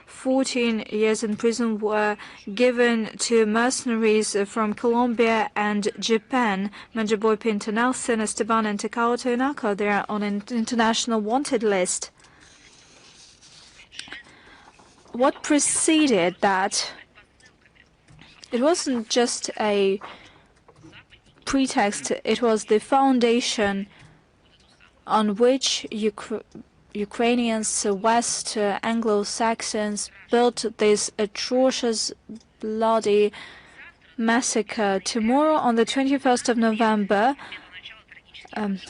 14 years in prison were given to mercenaries from Colombia and Japan. Manjaboy, Pinto Nelson, Esteban, and Takao Toyonaka. They are on an international wanted list. What preceded that? It wasn't just a pretext, it was the foundation on which Ukrainians, West Anglo-Saxons built this atrocious, bloody massacre. Tomorrow, on the 21st of November,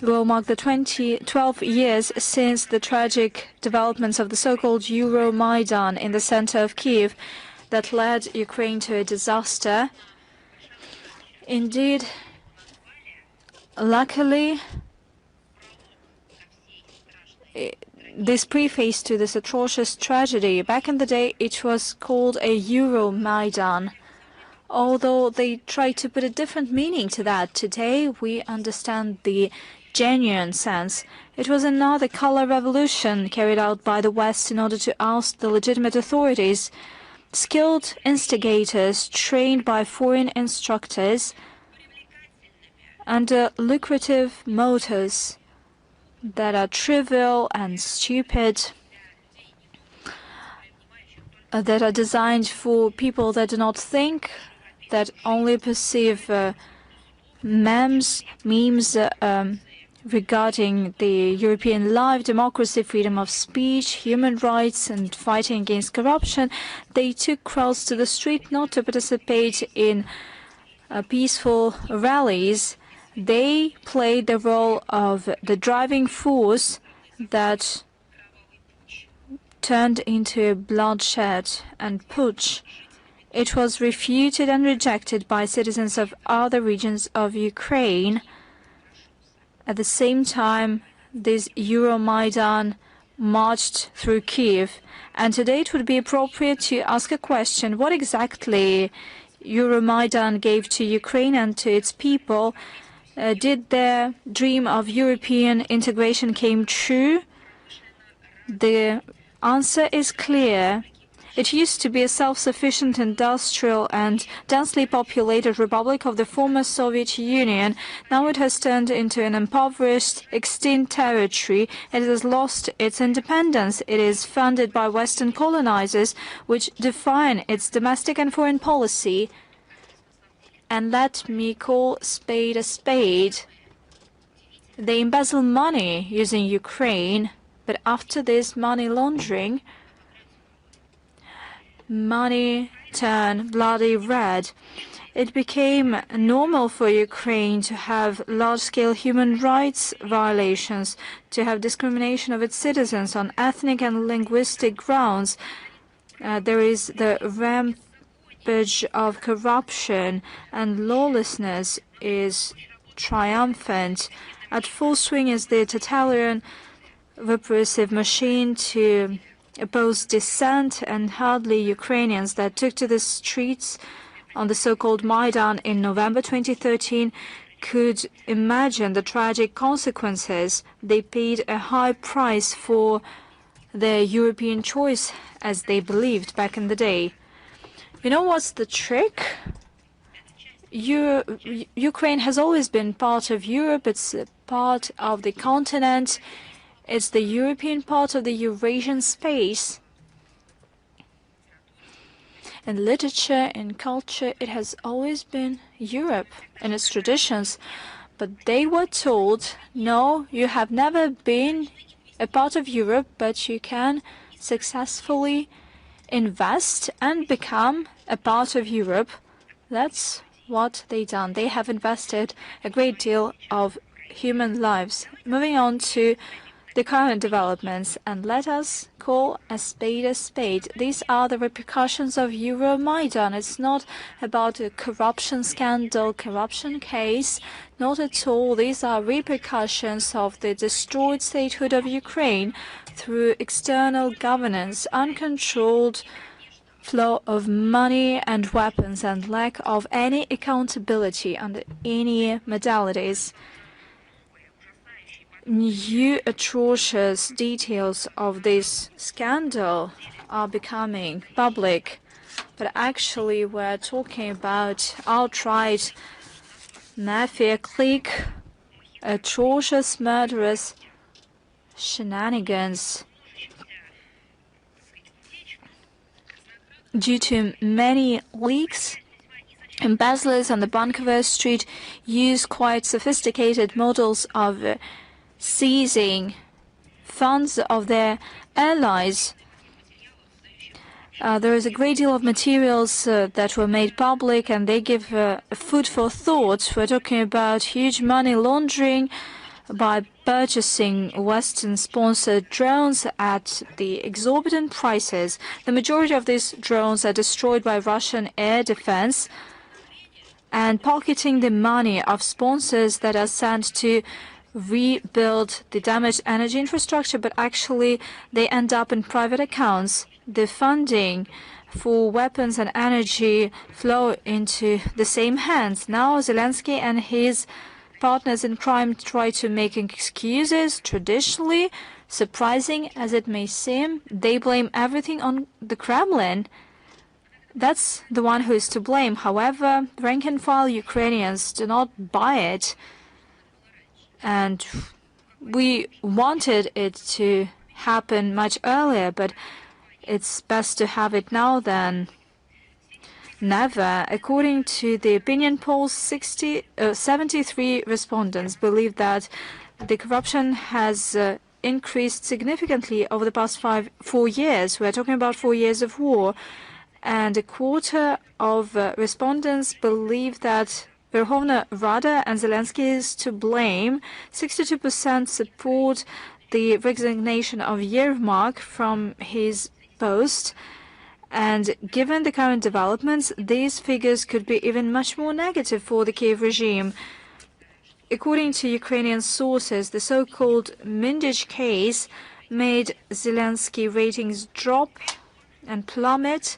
will mark the 12 years since the tragic developments of the so-called Euromaidan in the center of Kyiv that led Ukraine to a disaster. Indeed, luckily, this preface to this atrocious tragedy, back in the day, it was called a Euromaidan. Although they tried to put a different meaning to that, today we understand the genuine sense. It was another color revolution carried out by the West in order to oust the legitimate authorities. Skilled instigators trained by foreign instructors under lucrative motives that are trivial and stupid, that are designed for people that do not think, that only perceive memes regarding the European life, democracy, freedom of speech, human rights, and fighting against corruption. They took crowds to the street not to participate in peaceful rallies. They played the role of the driving force that turned into bloodshed and putsch. It was refuted and rejected by citizens of other regions of Ukraine. At the same time, this Euromaidan marched through Kyiv. And today it would be appropriate to ask a question: what exactly Euromaidan gave to Ukraine and to its people? Did their dream of European integration came true? The answer is clear. It used to be a self-sufficient, industrial and densely populated republic of the former Soviet Union. Now it has turned into an impoverished, extinct territory. It has lost its independence. It is funded by Western colonizers, which define its domestic and foreign policy. And let me call spade a spade. They embezzle money using Ukraine, but after this money laundering, money turned bloody red. It became normal for Ukraine to have large-scale human rights violations, to have discrimination of its citizens on ethnic and linguistic grounds. There is the rampage of corruption, and lawlessness is triumphant. At full swing is the totalitarian repressive machine to oppose dissent, and hardly Ukrainians that took to the streets on the so-called Maidan in November 2013 could imagine the tragic consequences. They paid a high price for their European choice, as they believed back in the day. You know what's the trick? Ukraine has always been part of Europe. It's a part of the continent. It's the European part of the Eurasian space. In literature, in culture, it has always been Europe and its traditions. But they were told, no, you have never been a part of Europe, but you can successfully invest and become a part of Europe. That's what they done. They have invested a great deal of human lives. Moving on to the current developments, and let us call a spade a spade. These are the repercussions of Euromaidan. It's not about a corruption scandal, corruption case, not at all. These are repercussions of the destroyed statehood of Ukraine through external governance, uncontrolled flow of money and weapons, and lack of any accountability under any modalities. New atrocious details of this scandal are becoming public. But actually, we're talking about outright mafia clique, atrocious, murderous shenanigans. Due to many leaks, embezzlers on the Bankover Street use quite sophisticated models of seizing funds of their allies. There is a great deal of materials that were made public, and they give food for thought. We're talking about huge money laundering by purchasing Western-sponsored drones at the exorbitant prices. The majority of these drones are destroyed by Russian air defense and pocketing the money of sponsors that are sent to rebuild the damaged energy infrastructure, but actually they end up in private accounts. The funding for weapons and energy flow into the same hands. Now Zelensky and his partners in crime try to make excuses. Traditionally, surprising as it may seem, they blame everything on the Kremlin. That's the one who is to blame. However, rank-and-file Ukrainians do not buy it. And we wanted it to happen much earlier, but it's best to have it now than never. According to the opinion polls, 73 respondents believe that the corruption has increased significantly over the past 4 years. We're talking about 4 years of war. And a quarter of respondents believe that Verkhovna Rada and Zelensky is to blame. 62% support the resignation of Yermak from his post. And given the current developments, these figures could be even much more negative for the Kyiv regime. According to Ukrainian sources, the so-called Mindich case made Zelensky ratings drop and plummet.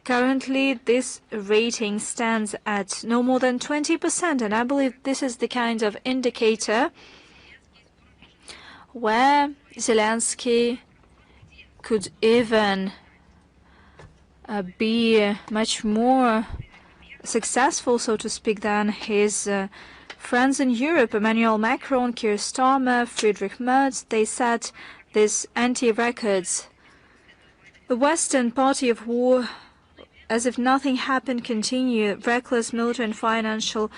Currently, this rating stands at no more than 20%, and I believe this is the kind of indicator where Zelensky could even be much more successful, so to speak, than his friends in Europe, Emmanuel Macron, Keir Starmer, Friedrich Merz. They set these anti-records. The Western Party of War, as if nothing happened, continue reckless military and financial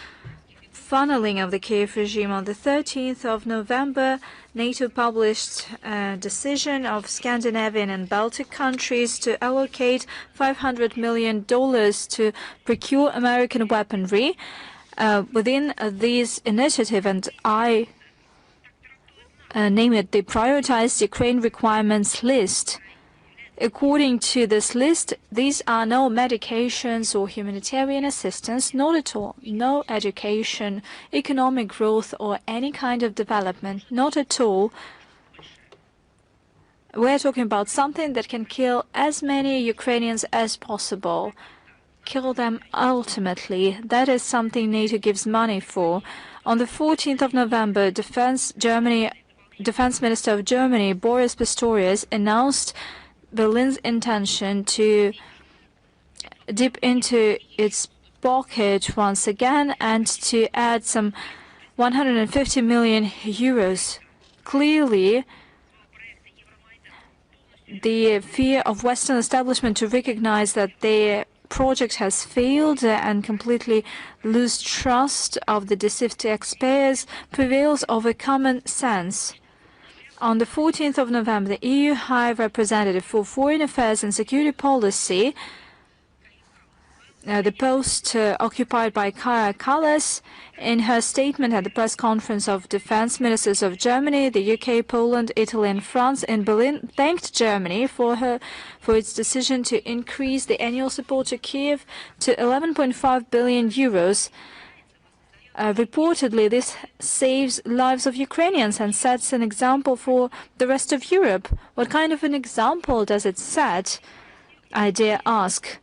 funneling of the Kyiv regime. On the 13th of November, NATO published a decision of Scandinavian and Baltic countries to allocate $500 million to procure American weaponry. Within this initiative, and I name it the prioritized Ukraine requirements list. According to this list, these are no medications or humanitarian assistance, not at all. No education, economic growth, or any kind of development, not at all. We're talking about something that can kill as many Ukrainians as possible. Kill them ultimately. That is something NATO gives money for. On the 14th of November, Defense Minister of Germany, Boris Pistorius, announced Berlin's intention to dip into its pocket once again and to add some 150 million euros. Clearly, the fear of Western establishment to recognize that their project has failed and completely lose trust of the deceived taxpayers prevails over common sense. On the 14th of November, the EU High Representative for Foreign Affairs and Security Policy, the post occupied by Kaja Kallas, in her statement at the press conference of defense ministers of Germany, the UK, Poland, Italy, and France in Berlin, thanked Germany for its decision to increase the annual support to Kyiv to 11.5 billion euros. Reportedly, this saves lives of Ukrainians and sets an example for the rest of Europe. What kind of an example does it set, I dare ask?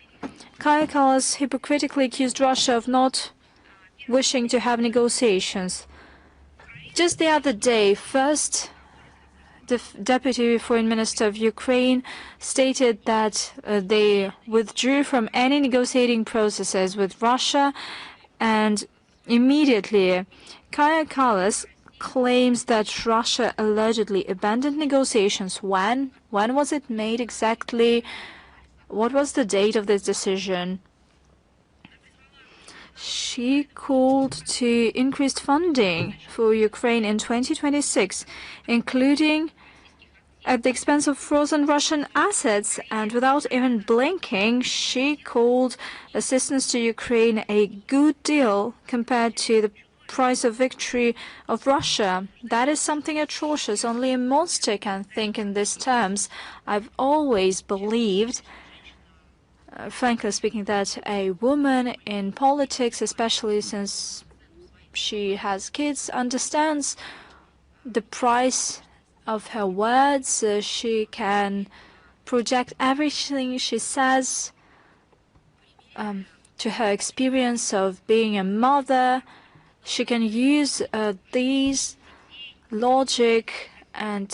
Kaja Kallas hypocritically accused Russia of not wishing to have negotiations. Just the other day, first the Deputy Foreign Minister of Ukraine stated that they withdrew from any negotiating processes with Russia, and immediately Kaja Kallas claims that Russia allegedly abandoned negotiations. When? When was it made exactly? What was the date of this decision? She called to increased funding for Ukraine in 2026, including at the expense of frozen Russian assets, and without even blinking, she called assistance to Ukraine a good deal compared to the price of victory of Russia. That is something atrocious. Only a monster can think in these terms. I've always believed, frankly speaking, that a woman in politics, especially since she has kids, understands the price of her words. She can project everything she says to her experience of being a mother. She can use these logic and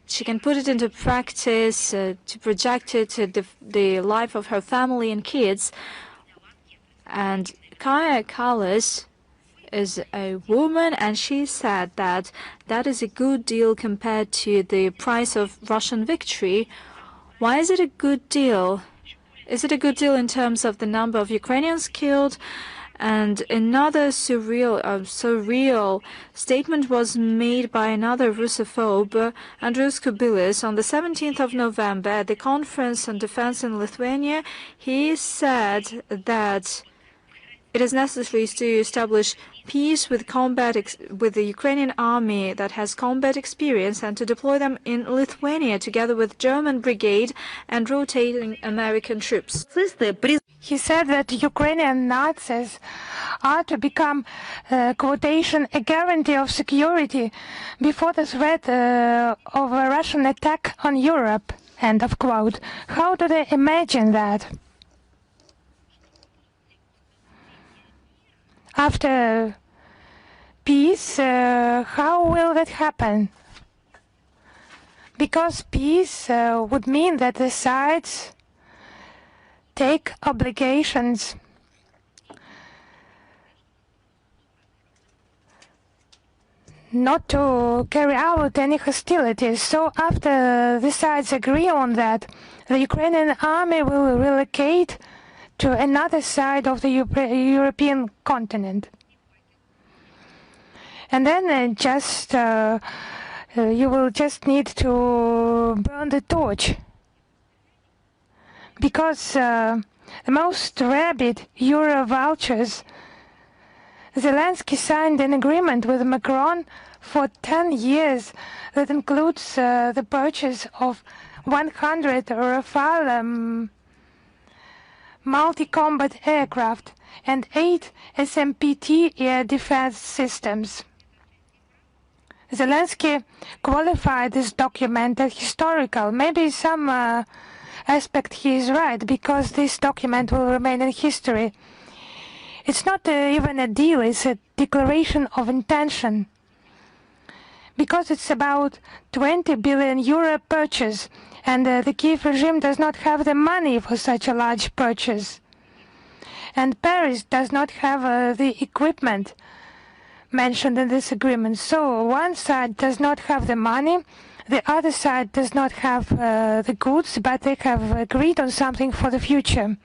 she can put it into practice to project it to the life of her family and kids. And Kaja Kallas is a woman, and she said that that is a good deal compared to the price of Russian victory. Why is it a good deal? Is it a good deal in terms of the number of Ukrainians killed? And another surreal statement was made by another Russophobe, Andrius Kubilius, on the 17th of November at the Conference on Defense in Lithuania. He said that it is necessary to establish peace with the Ukrainian army that has combat experience, and to deploy them in Lithuania together with German brigade and rotating American troops. He said that Ukrainian Nazis are to become, quotation, a guarantee of security before the threat of a Russian attack on Europe, end of quote. How do they imagine that? After peace, how will that happen? Because peace would mean that the sides take obligations not to carry out any hostilities. So after the sides agree on that, the Ukrainian army will relocate to another side of the European continent. And then you will just need to burn the torch. Because the most rabid Euro vultures, Zelensky signed an agreement with Macron for 10 years that includes the purchase of 100 Rafale multi-combat aircraft and 8 SMPT air defense systems. Zelensky qualified this document as historical. Maybe some aspect he is right, because this document will remain in history. It's not even a deal, it's a declaration of intention. Because it's about 20 billion euro purchase, and the Kyiv regime does not have the money for such a large purchase. And Paris does not have the equipment mentioned in this agreement. So one side does not have the money, the other side does not have the goods, but they have agreed on something for the future.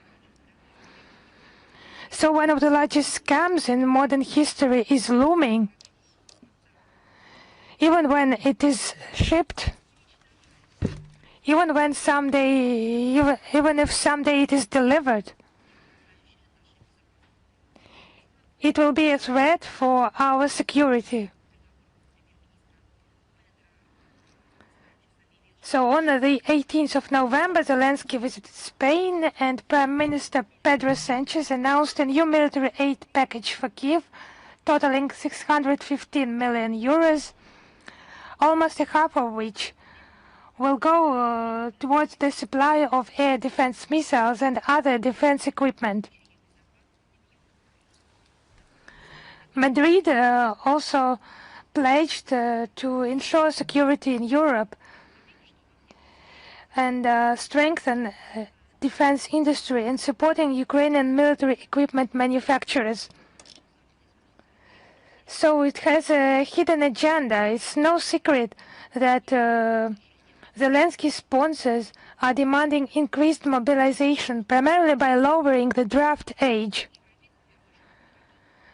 So one of the largest scams in modern history is looming. Even when it is shipped, even if someday it is delivered, it will be a threat for our security. So on the 18th of November, Zelensky visited Spain, and Prime Minister Pedro Sanchez announced a new military aid package for Kyiv, totaling 615 million euros, almost a half of which will go towards the supply of air defense missiles and other defense equipment. Madrid also pledged to ensure security in Europe and strengthen defense industry and supporting Ukrainian military equipment manufacturers. So it has a hidden agenda. It's no secret that Zelensky's sponsors are demanding increased mobilization, primarily by lowering the draft age.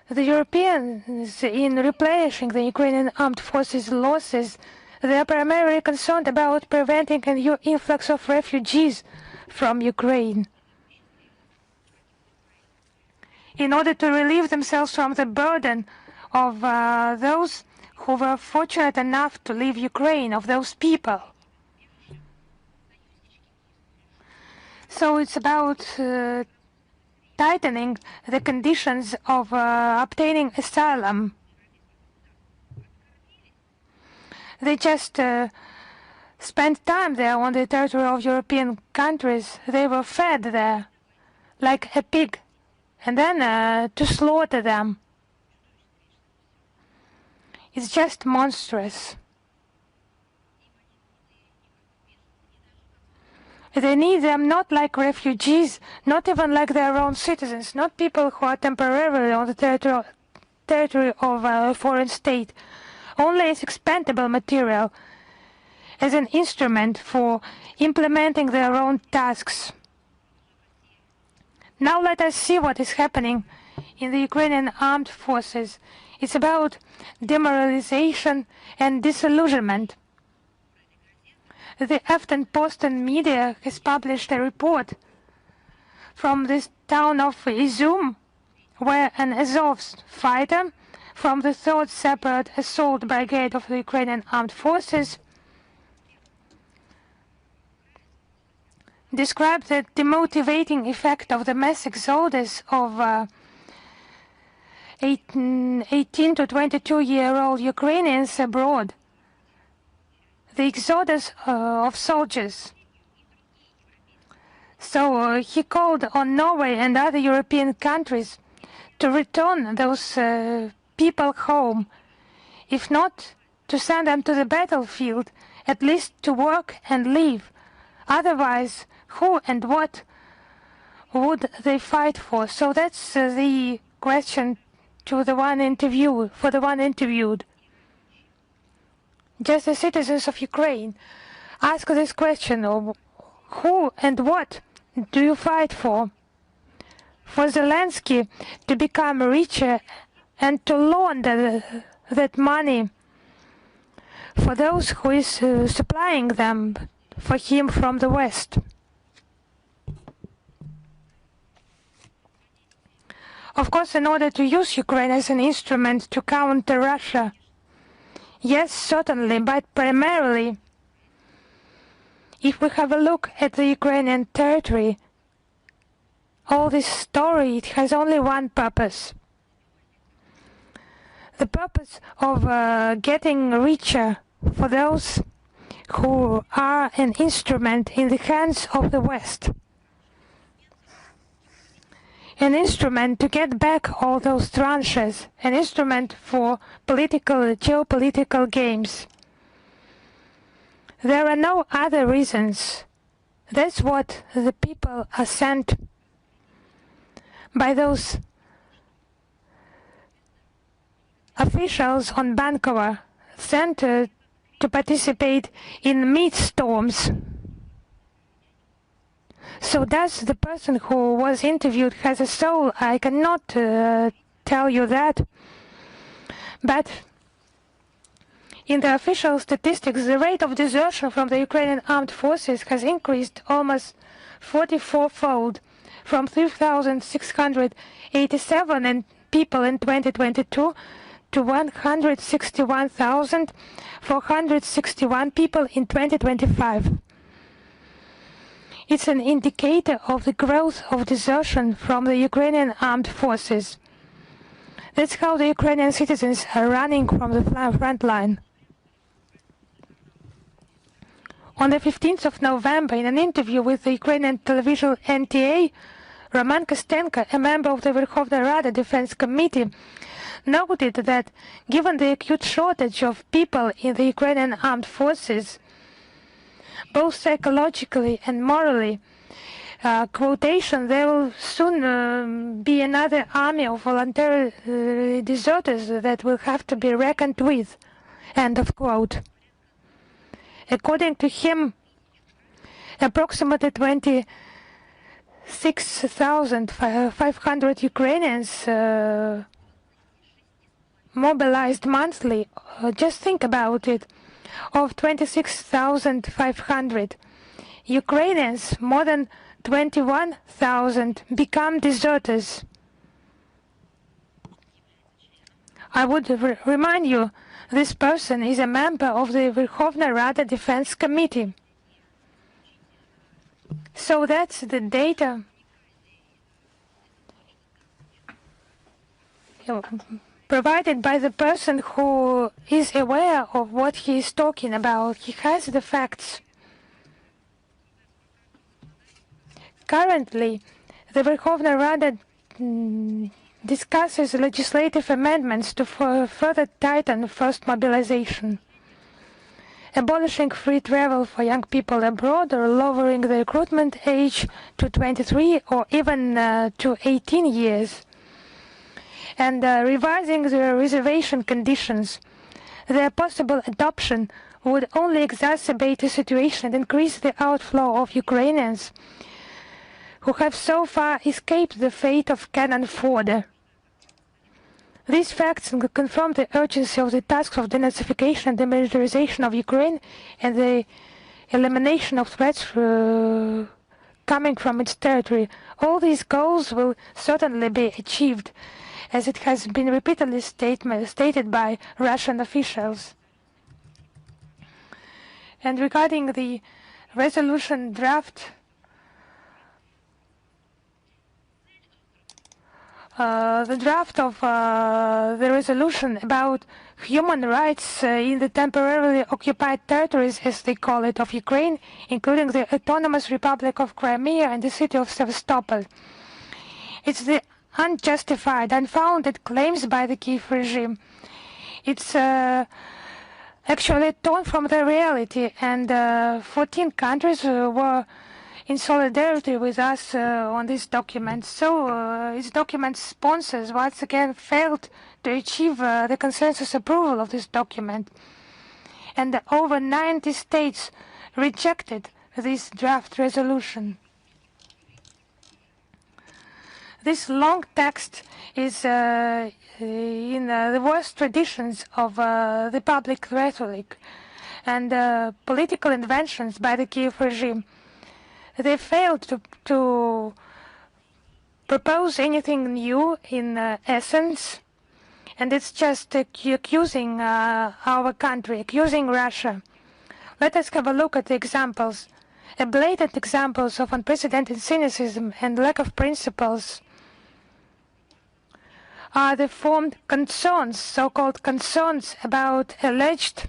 The Europeans, in replenishing the Ukrainian armed forces' losses, they are primarily concerned about preventing a new influx of refugees from Ukraine. In order to relieve themselves from the burden of those who were fortunate enough to leave Ukraine, of those people. So it's about tightening the conditions of obtaining asylum. They just spent time there on the territory of European countries. They were fed there like a pig, and then to slaughter them. It's just monstrous. They need them not like refugees, not even like their own citizens, not people who are temporarily on the territory of a foreign state, only as expendable material, as an instrument for implementing their own tasks. Now let us see what is happening in the Ukrainian armed forces. It's about demoralization and disillusionment. The Aftenposten media has published a report from this town of Izum, where an Azov fighter from the 3rd Separate Assault Brigade of the Ukrainian Armed Forces described the demotivating effect of the mass exodus of 18 to 22-year-old Ukrainians abroad. The exodus of soldiers. So he called on Norway and other European countries to return those people home, if not to send them to the battlefield, at least to work and live. Otherwise, who and what would they fight for? So that's the question to the one interviewed, for the one interviewed. Just the citizens of Ukraine ask this question of who and what do you fight for? For Zelensky to become richer and to launder that money for those who is supplying them for him from the West. Of course, in order to use Ukraine as an instrument to counter Russia, yes, certainly, but primarily, if we have a look at the Ukrainian territory, all this story, it has only one purpose. The purpose of getting richer for those who are an instrument in the hands of the West. An instrument to get back all those tranches, an instrument for geopolitical games. There are no other reasons. That's what the people are sent by those officials on Bankova, sent to participate in meat storms. So does the person who was interviewed has a soul? I cannot tell you that. But in the official statistics, the rate of desertion from the Ukrainian armed forces has increased almost 44-fold, from 3,687 people in 2022 to 161,461 people in 2025. It's an indicator of the growth of desertion from the Ukrainian armed forces. That's how the Ukrainian citizens are running from the front line. On the 15th of November, in an interview with the Ukrainian television NTA, Roman Kostenko, a member of the Verkhovna Rada Defense Committee, noted that given the acute shortage of people in the Ukrainian armed forces, both psychologically and morally. Quotation, there will soon be another army of voluntary deserters that will have to be reckoned with. End of quote. According to him, approximately 26,500 Ukrainians mobilized monthly. Just think about it. Of 26,500 Ukrainians, more than 21,000 become deserters. I would remind you, this person is a member of the Verkhovna Rada Defense Committee. So that's the data provided by the person who is aware of what he is talking about. He has the facts. Currently, the Verkhovna Rada discusses legislative amendments to further tighten forced mobilization, abolishing free travel for young people abroad or lowering the recruitment age to 23 or even to 18 years, and revising the reservation conditions. Their possible adoption would only exacerbate the situation and increase the outflow of Ukrainians who have so far escaped the fate of cannon fodder. These facts confirm the urgency of the tasks of denazification and demilitarization of Ukraine and the elimination of threats coming from its territory. All these goals will certainly be achieved, as it has been repeatedly stated by Russian officials. And regarding the resolution draft, the draft of the resolution about human rights in the temporarily occupied territories, as they call it, of Ukraine, including the Autonomous Republic of Crimea and the city of Sevastopol. It's the unjustified, unfounded claims by the Kyiv regime. It's actually torn from the reality, and 14 countries were in solidarity with us on this document. So its document sponsors once again failed to achieve the consensus approval of this document. And over 90 states rejected this draft resolution. This long text is in the worst traditions of the public rhetoric and political inventions by the Kyiv regime. They failed to propose anything new in essence, and it's just accusing our country, accusing Russia. Let us have a look at the examples, blatant examples of unprecedented cynicism and lack of principles. Are the formed concerns, so-called concerns about alleged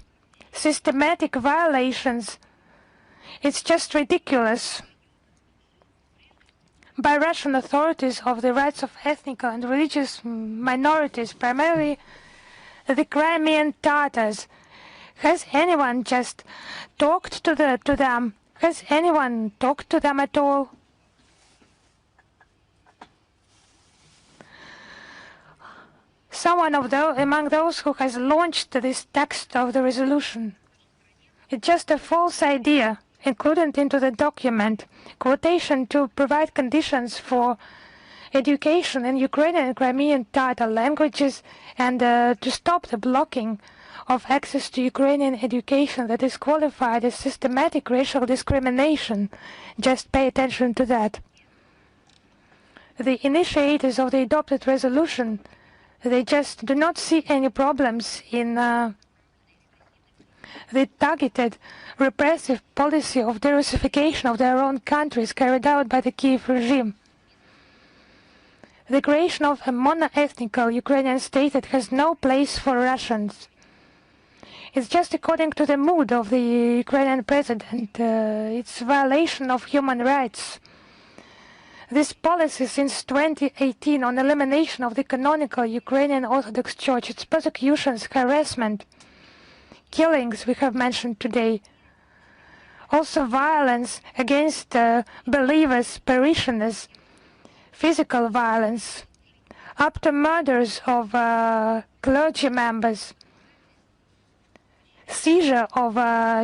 systematic violations. It's just ridiculous by Russian authorities of the rights of ethnic and religious minorities, primarily the Crimean Tatars. Has anyone just talked to them? Has anyone talked to them at all? Someone among those who has launched this text of the resolution. It's just a false idea included into the document, quotation to provide conditions for education in Ukrainian and Crimean Tatar languages and to stop the blocking of access to Ukrainian education that is qualified as systematic racial discrimination. Just pay attention to that. The initiators of the adopted resolution, they just do not see any problems in the targeted repressive policy of derussification of their own countries carried out by the Kyiv regime. The creation of a mono-ethnic Ukrainian state that has no place for Russians. It's just according to the mood of the Ukrainian president. It's a violation of human rights. This policy since 2018 on elimination of the canonical Ukrainian Orthodox Church, its persecutions, harassment, killings we have mentioned today, Also violence against believers, parishioners, physical violence, up to murders of clergy members, seizure of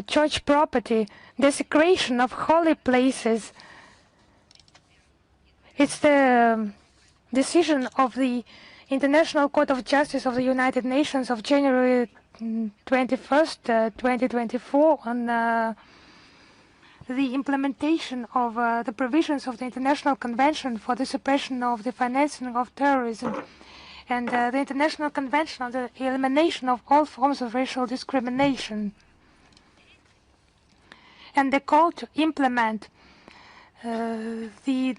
church property, desecration of holy places. It's the decision of the International Court of Justice of the United Nations of January 21st, 2024 on the implementation of the provisions of the International Convention for the Suppression of the Financing of Terrorism and the International Convention on the Elimination of all forms of racial discrimination, and the call to implement the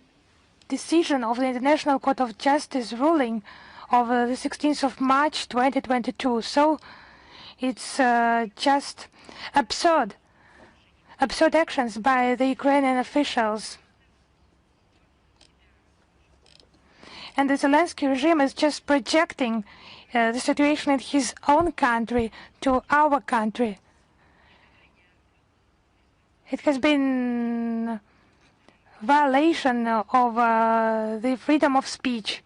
decision of the International Court of Justice ruling of the 16th of March 2022. So it's just absurd actions by the Ukrainian officials. And the Zelensky regime is just projecting the situation in his own country to our country. It has been violation of the freedom of speech,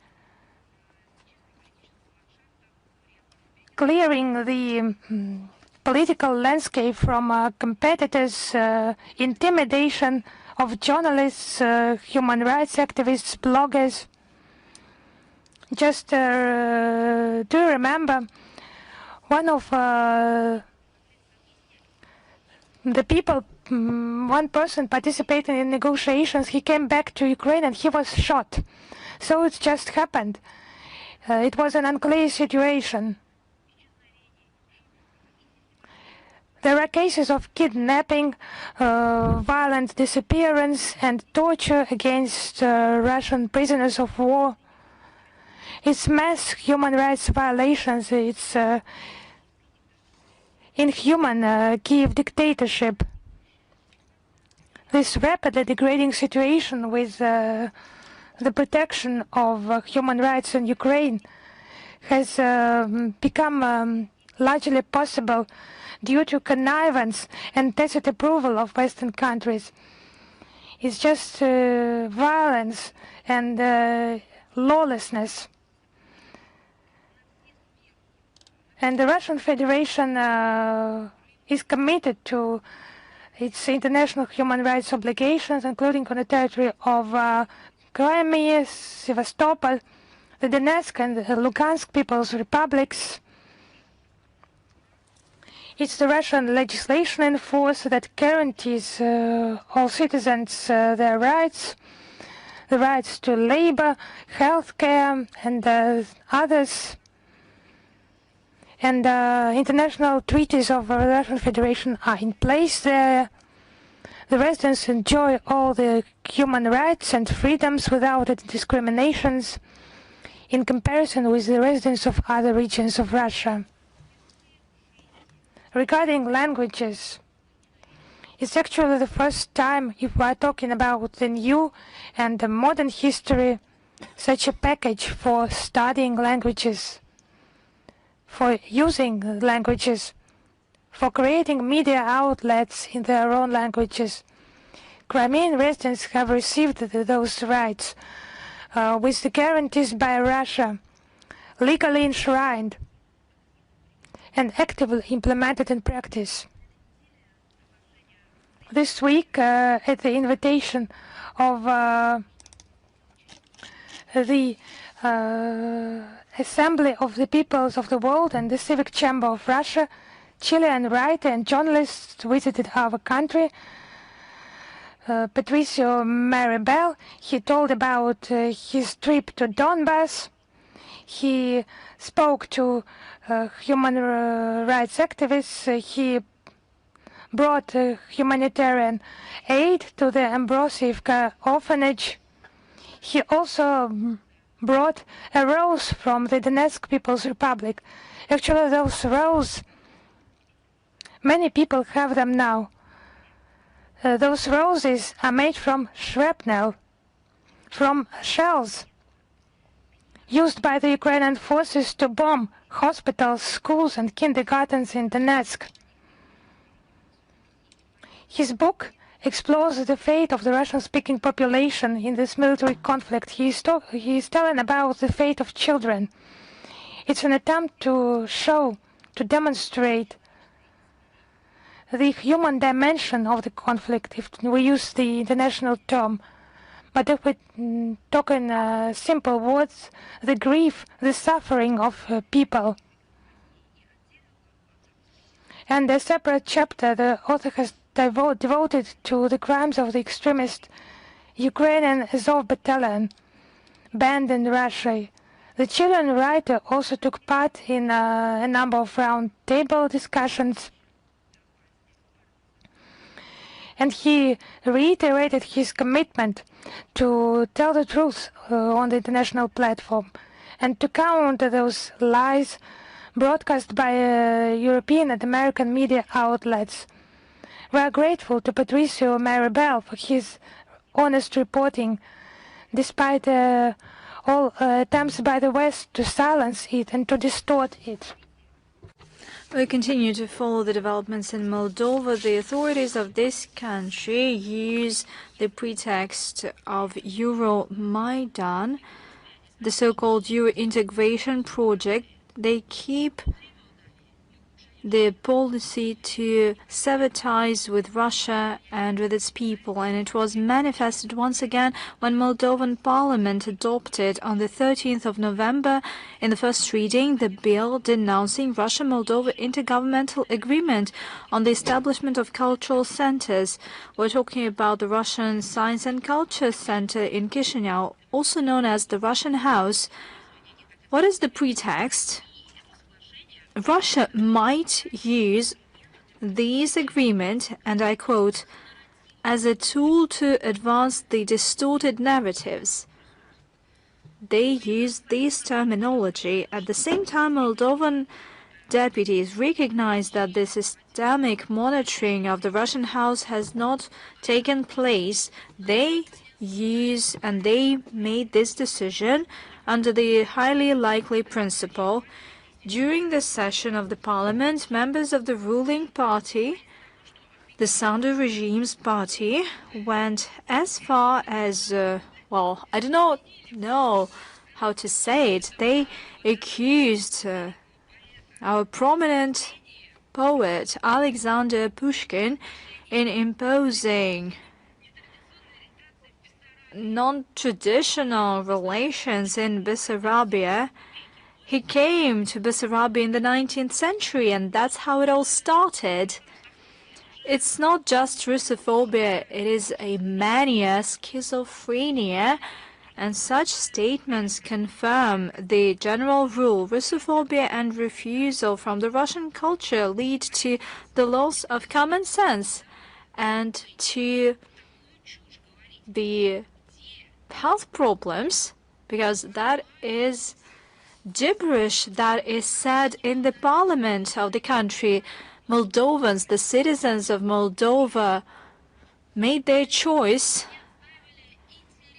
clearing the political landscape from competitors, intimidation of journalists, human rights activists, bloggers. Just do you remember one of the people, one person participating in negotiations, he came back to Ukraine and he was shot. So it just happened. It was an unclear situation. There are cases of kidnapping, violent disappearance and torture against Russian prisoners of war. It's mass human rights violations. It's inhuman Kyiv dictatorship. This rapidly degrading situation with the protection of human rights in Ukraine has become largely possible due to connivance and tacit approval of Western countries. It's just violence and lawlessness. And the Russian Federation is committed to its international human rights obligations, including on the territory of Crimea, Sevastopol, the Donetsk and the Lugansk People's Republics. It's the Russian legislation in force that guarantees all citizens their rights, the rights to labor, health care, and others. And international treaties of the Russian Federation are in place there. The residents enjoy all the human rights and freedoms without discriminations in comparison with the residents of other regions of Russia. Regarding languages, it's actually the first time, if we are talking about the new and the modern history, such a package for studying languages, for using languages, for creating media outlets in their own languages. Crimean residents have received those rights with the guarantees by Russia, legally enshrined and actively implemented in practice. This week, at the invitation of the Assembly of the Peoples of the World and the Civic Chamber of Russia, Chilean writer and journalist visited our country. Patricio Maribel, he told about his trip to Donbass. He spoke to human rights activists. He brought humanitarian aid to the Ambrosivka orphanage. He also brought a rose from the Donetsk People's Republic. Actually, those roses, many people have them now. Those roses are made from shrapnel, from shells used by the Ukrainian forces to bomb hospitals, schools and kindergartens in Donetsk. His book explores the fate of the Russian-speaking population in this military conflict. He is telling about the fate of children. It's an attempt to demonstrate the human dimension of the conflict, if we use the international term. But if we talk in simple words, the grief, the suffering of people. And a separate chapter the author has devoted to the crimes of the extremist Ukrainian Azov battalion banned in Russia. The Chilean writer also took part in a number of round-table discussions, and he reiterated his commitment to tell the truth on the international platform and to counter those lies broadcast by European and American media outlets. We are grateful to Patricio Maribel for his honest reporting, despite all attempts by the West to silence it and to distort it. We continue to follow the developments in Moldova. The authorities of this country use the pretext of Euromaidan, the so-called Euro integration project. They keep the policy to sever ties with Russia and with its people, and it was manifested once again when Moldovan parliament adopted on the 13th of November in the first reading the bill denouncing Russia-Moldova intergovernmental agreement on the establishment of cultural centers. We're talking about the Russian Science and Culture Center in Chisinau, also known as the Russian House. What is the pretext? Russia might use this agreement, and I quote, as a tool to advance the distorted narratives. They use this terminology. At the same time, Moldovan deputies recognize that the systemic monitoring of the Russian House has not taken place. They use and they made this decision under the highly likely principle. During the session of the parliament, members of the ruling party, the Sandu regime's party, went as far as, well, I do not know how to say it. They accused our prominent poet, Alexander Pushkin, in imposing non-traditional relations in Bessarabia. He came to Bessarabia in the 19th century, and that's how it all started. It's not just Russophobia, it is a mania, schizophrenia, and such statements confirm the general rule. Russophobia and refusal from the Russian culture lead to the loss of common sense and to the health problems, because that is gibberish that is said in the parliament of the country. Moldovans, the citizens of Moldova, made their choice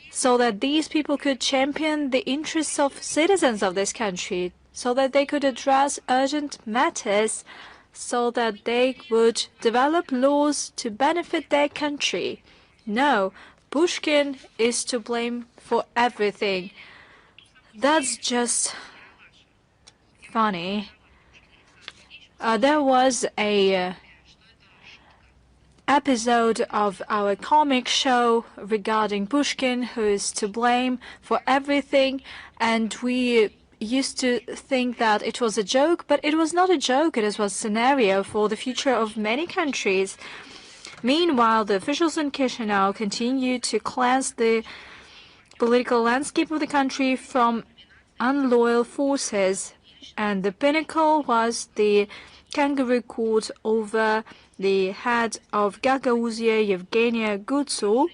so that these people could champion the interests of citizens of this country, so that they could address urgent matters, so that they would develop laws to benefit their country. No, Pushkin is to blame for everything. That's just funny. There was a episode of our comic show regarding Pushkin, who is to blame for everything, and we used to think that it was a joke, but it was not a joke. It was a scenario for the future of many countries. Meanwhile, the officials in Chisinau continue to cleanse the political landscape of the country from unloyal forces, and the pinnacle was the kangaroo court over the head of Gagauzia, Yevgenia Gutsu.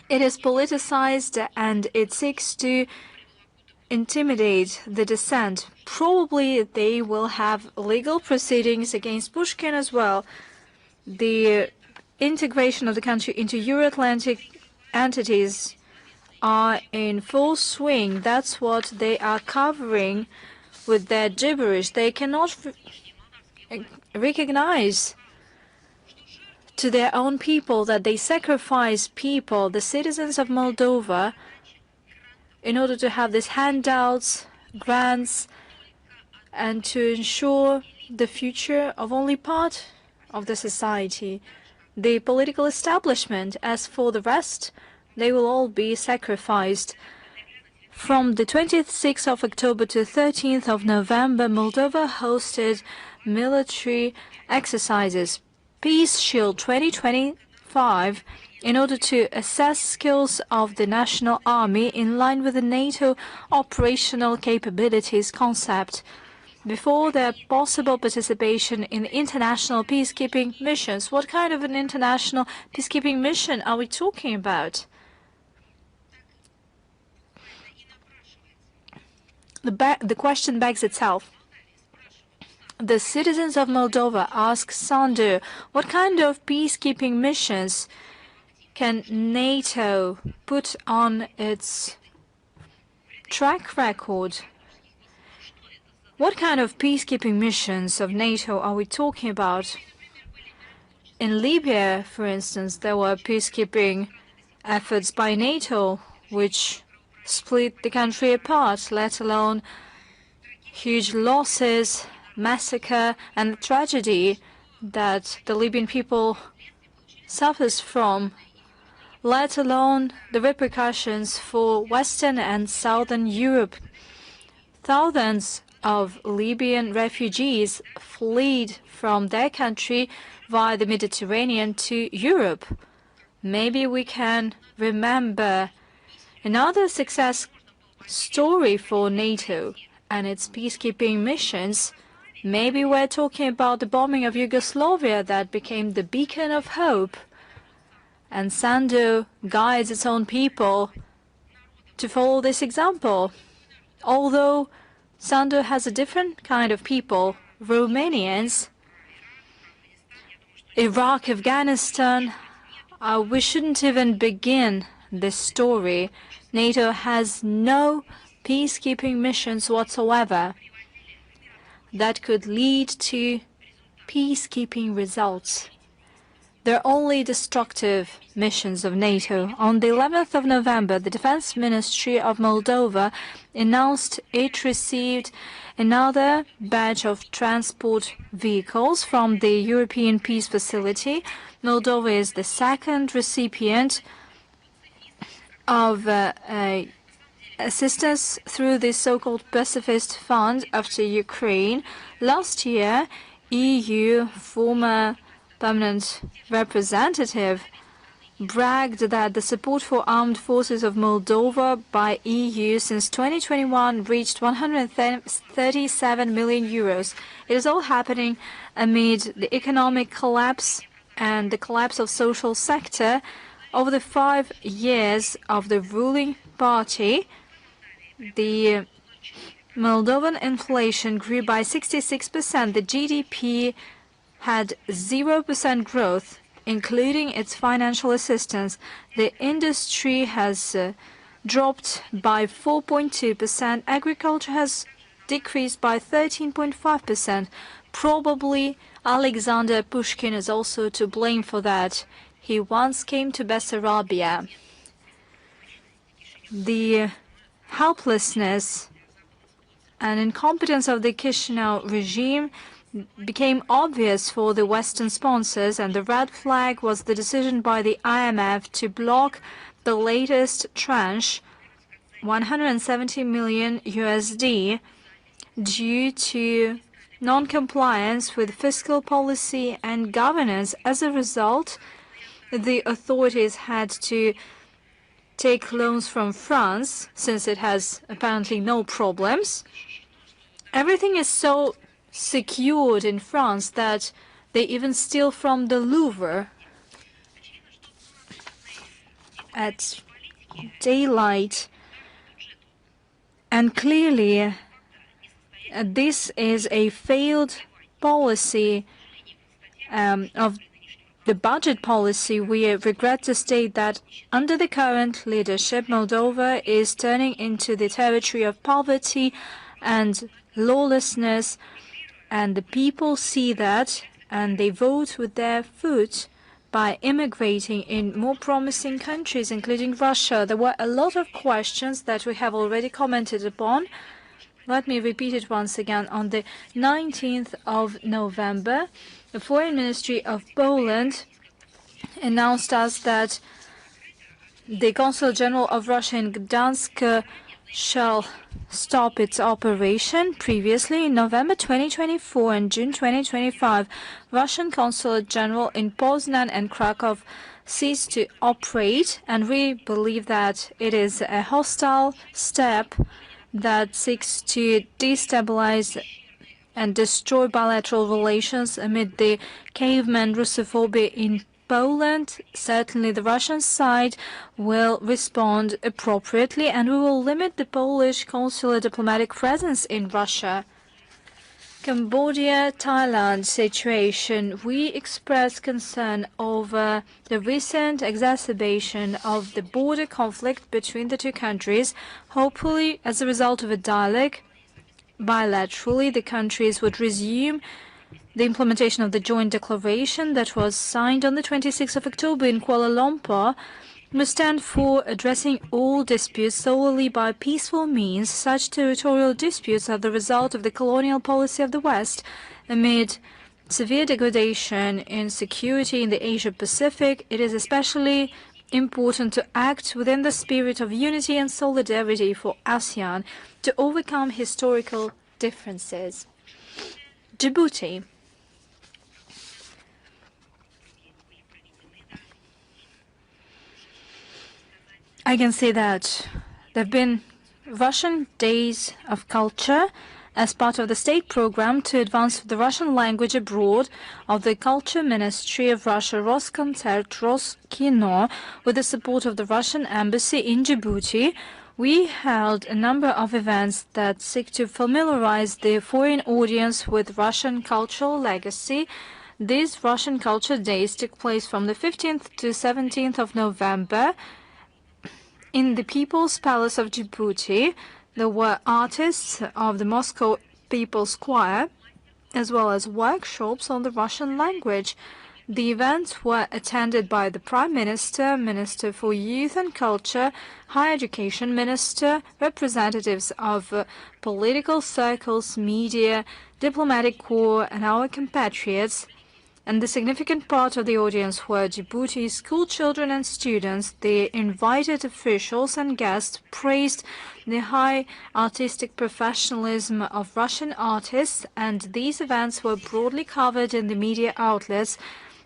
It is politicized and it seeks to intimidate the dissent. Probably they will have legal proceedings against Pushkin as well. The integration of the country into Euro-Atlantic entities are in full swing. That's what they are covering with their gibberish. They cannot recognize to their own people, that they sacrifice people, the citizens of Moldova, in order to have these handouts, grants, and to ensure the future of only part of the society, the political establishment. As for the rest, they will all be sacrificed. From the 26th of October to 13th of November, Moldova hosted military exercises, Peace Shield 2025, in order to assess skills of the national army in line with the NATO operational capabilities concept before their possible participation in international peacekeeping missions. What kind of an international peacekeeping mission are we talking about? The question begs itself. The citizens of Moldova ask Sandu, what kind of peacekeeping missions can NATO put on its track record? What kind of peacekeeping missions of NATO are we talking about? In Libya, for instance, there were peacekeeping efforts by NATO, which split the country apart, let alone huge losses, massacre, and the tragedy that the Libyan people suffers from, let alone the repercussions for Western and Southern Europe. Thousands of Libyan refugees fled from their country via the Mediterranean to Europe. Maybe we can remember another success story for NATO and its peacekeeping missions. Maybe we're talking about the bombing of Yugoslavia that became the beacon of hope. And Sandu guides its own people to follow this example. Although Sandu has a different kind of people, Romanians, Iraq, Afghanistan, we shouldn't even begin this story. NATO has no peacekeeping missions whatsoever that could lead to peacekeeping results. They're only destructive missions of NATO. On the 11th of November, the Defense Ministry of Moldova announced it received another batch of transport vehicles from the European Peace Facility. Moldova is the second recipient of assistance through the so-called pacifist fund after Ukraine. Last year, EU former permanent representative bragged that the support for armed forces of Moldova by EU since 2021 reached 137 million euros. It is all happening amid the economic collapse and the collapse of social sector. Over the 5 years of the ruling party, the Moldovan inflation grew by 66%. The GDP had 0% growth, including its financial assistance. The industry has dropped by 4.2%. Agriculture has decreased by 13.5%. Probably Alexander Pushkin is also to blame for that. He once came to Bessarabia. The helplessness and incompetence of the Chisinau regime became obvious for the Western sponsors, and the red flag was the decision by the IMF to block the latest tranche, 170 million USD, due to non-compliance with fiscal policy and governance. As a result, the authorities had to take loans from France, since it has apparently no problems. Everything is so secured in France that they even steal from the Louvre at daylight. And clearly, this is a failed policy of the budget policy. We regret to state that under the current leadership, Moldova is turning into the territory of poverty and lawlessness, and the people see that and they vote with their foot by immigrating in more promising countries, including Russia. There were a lot of questions that we have already commented upon. Let me repeat it once again. On the 19th of November, the Foreign Ministry of Poland announced us that the Consul General of Russia in Gdansk shall stop its operation. Previously, in November 2024 and June 2025, Russian Consulate General in Poznan and Krakow ceased to operate, and we believe that it is a hostile step that seeks to destabilize and destroy bilateral relations amid the caveman Russophobia in Poland. Certainly the Russian side will respond appropriately, and we will limit the Polish consular diplomatic presence in Russia. Cambodia-Thailand situation. We express concern over the recent exacerbation of the border conflict between the two countries. Hopefully, as a result of a dialogue, bilaterally, the countries would resume the implementation of the joint declaration that was signed on the 26th of October in Kuala Lumpur. We stand for addressing all disputes solely by peaceful means. Such territorial disputes are the result of the colonial policy of the West. Amid severe degradation in security in the Asia-Pacific, it is especially important to act within the spirit of unity and solidarity for ASEAN to overcome historical differences. Djibouti. I can say that there have been Russian Days of Culture as part of the state program to advance the Russian language abroad of the Culture Ministry of Russia, Roskoncert, Roskino, with the support of the Russian Embassy in Djibouti. We held a number of events that seek to familiarize the foreign audience with Russian cultural legacy. These Russian Culture Days took place from the 15th to 17th of November in the People's Palace of Djibouti. There were artists of the Moscow People's Choir, as well as workshops on the Russian language. The events were attended by the Prime Minister, Minister for Youth and Culture, Higher Education Minister, representatives of political circles, media, diplomatic corps, and our compatriots. And the significant part of the audience were Djibouti's school children and students. The invited officials and guests praised the high artistic professionalism of Russian artists, and these events were broadly covered in the media outlets.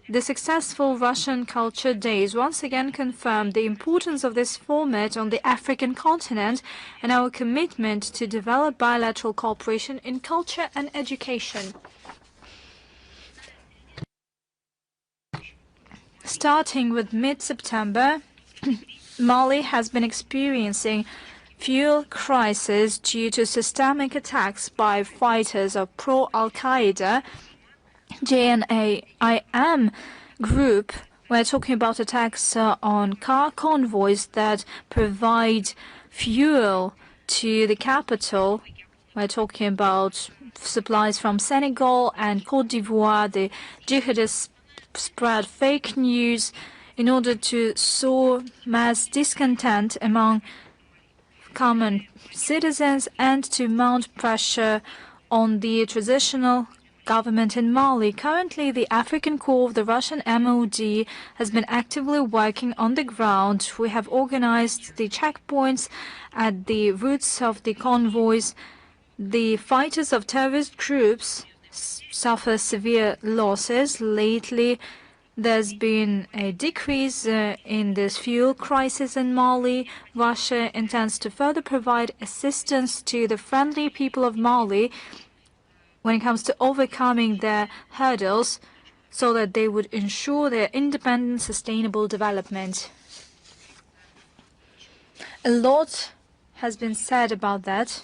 The successful Russian Culture Days once again confirmed the importance of this format on the African continent and our commitment to develop bilateral cooperation in culture and education. Starting with mid-September, Mali has been experiencing fuel crisis due to systemic attacks by fighters of pro-Al-Qaeda JNAIM group. We're talking about attacks on car convoys that provide fuel to the capital. We're talking about supplies from Senegal and Côte d'Ivoire. The jihadists spread fake news in order to sow mass discontent among common citizens and to mount pressure on the transitional government in Mali. Currently, the African Corps of the Russian MOD has been actively working on the ground. We have organized the checkpoints at the routes of the convoys. The fighters of terrorist groups suffer severe losses. Lately, there's been a decrease in this fuel crisis in Mali. Russia intends to further provide assistance to the friendly people of Mali when it comes to overcoming their hurdles so that they would ensure their independent, sustainable development. A lot has been said about that.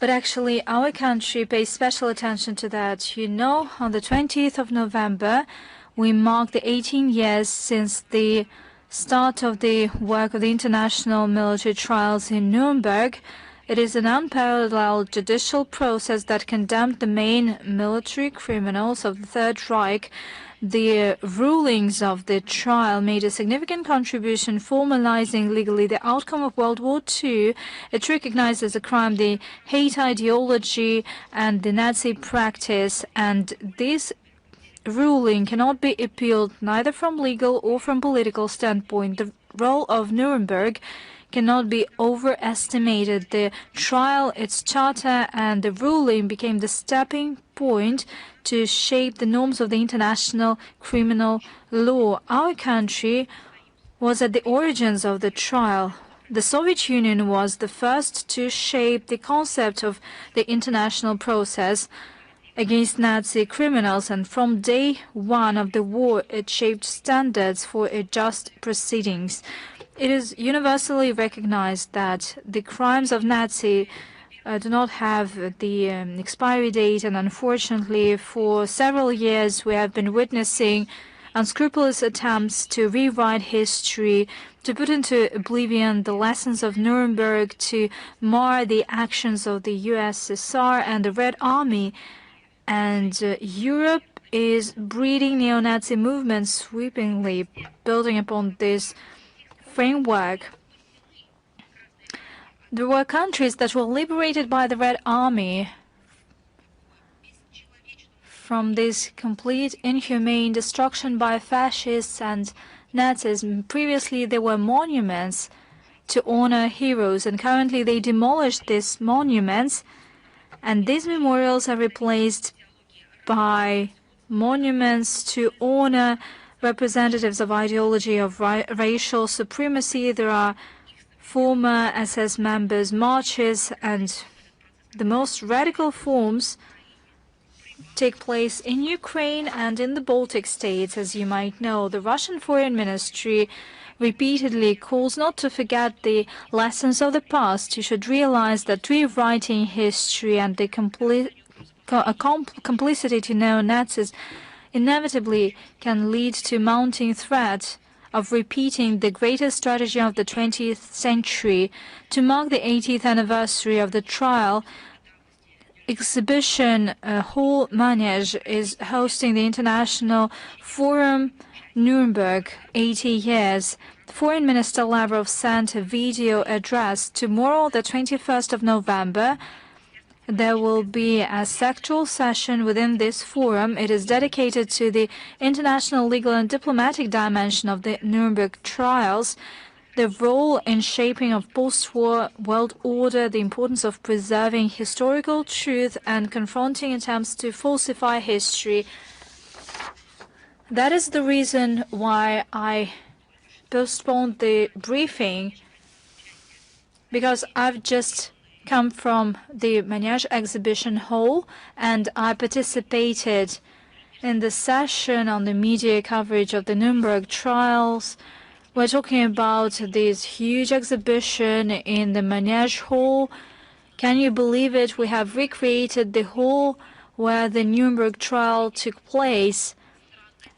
But actually, our country pays special attention to that. You know, on the 20th of November, we mark the 18 years since the start of the work of the international military trials in Nuremberg. It is an unparalleled judicial process that condemned the main military criminals of the Third Reich. The rulings of the trial made a significant contribution formalizing legally the outcome of World War II. It recognized as a crime the hate ideology and the Nazi practice, and this ruling cannot be appealed neither from legal or from political standpoint. The role of Nuremberg cannot be overestimated. The trial, its charter, and the ruling became the stepping point to shape the norms of the international criminal law. Our country was at the origins of the trial. The Soviet Union was the first to shape the concept of the international process against Nazi criminals, and from day one of the war, it shaped standards for a just proceedings. It is universally recognized that the crimes of Nazi do not have the expiry date, and unfortunately, for several years, we have been witnessing unscrupulous attempts to rewrite history, to put into oblivion the lessons of Nuremberg, to mar the actions of the USSR and the Red Army. And Europe is breeding neo-Nazi movements sweepingly, building upon this framework. There were countries that were liberated by the Red Army from this complete inhumane destruction by fascists and Nazis. Previously, there were monuments to honor heroes, and currently they demolished these monuments, and these memorials are replaced by monuments to honor representatives of ideology of racial supremacy. There are former SS members' marches, and the most radical forms take place in Ukraine and in the Baltic states. As you might know, the Russian Foreign Ministry repeatedly calls not to forget the lessons of the past. You should realize that rewriting history and the complicity to neo-Nazis inevitably can lead to mounting threat of repeating the greatest strategy of the 20th century. To mark the 80th anniversary of the trial, Exhibition Hall Manege is hosting the International Forum Nuremberg 80 years. Foreign Minister Lavrov sent a video address. Tomorrow, the 21st of November, there will be a sectoral session within this forum. It is dedicated to the international, legal, and diplomatic dimension of the Nuremberg trials, the role in shaping of post-war world order, the importance of preserving historical truth, and confronting attempts to falsify history. That is the reason why I postponed the briefing, because I've just come from the Manege exhibition hall, and I participated in the session on the media coverage of the Nuremberg trials. We're talking about this huge exhibition in the Manege hall. Can you believe it? We have recreated the hall where the Nuremberg trial took place,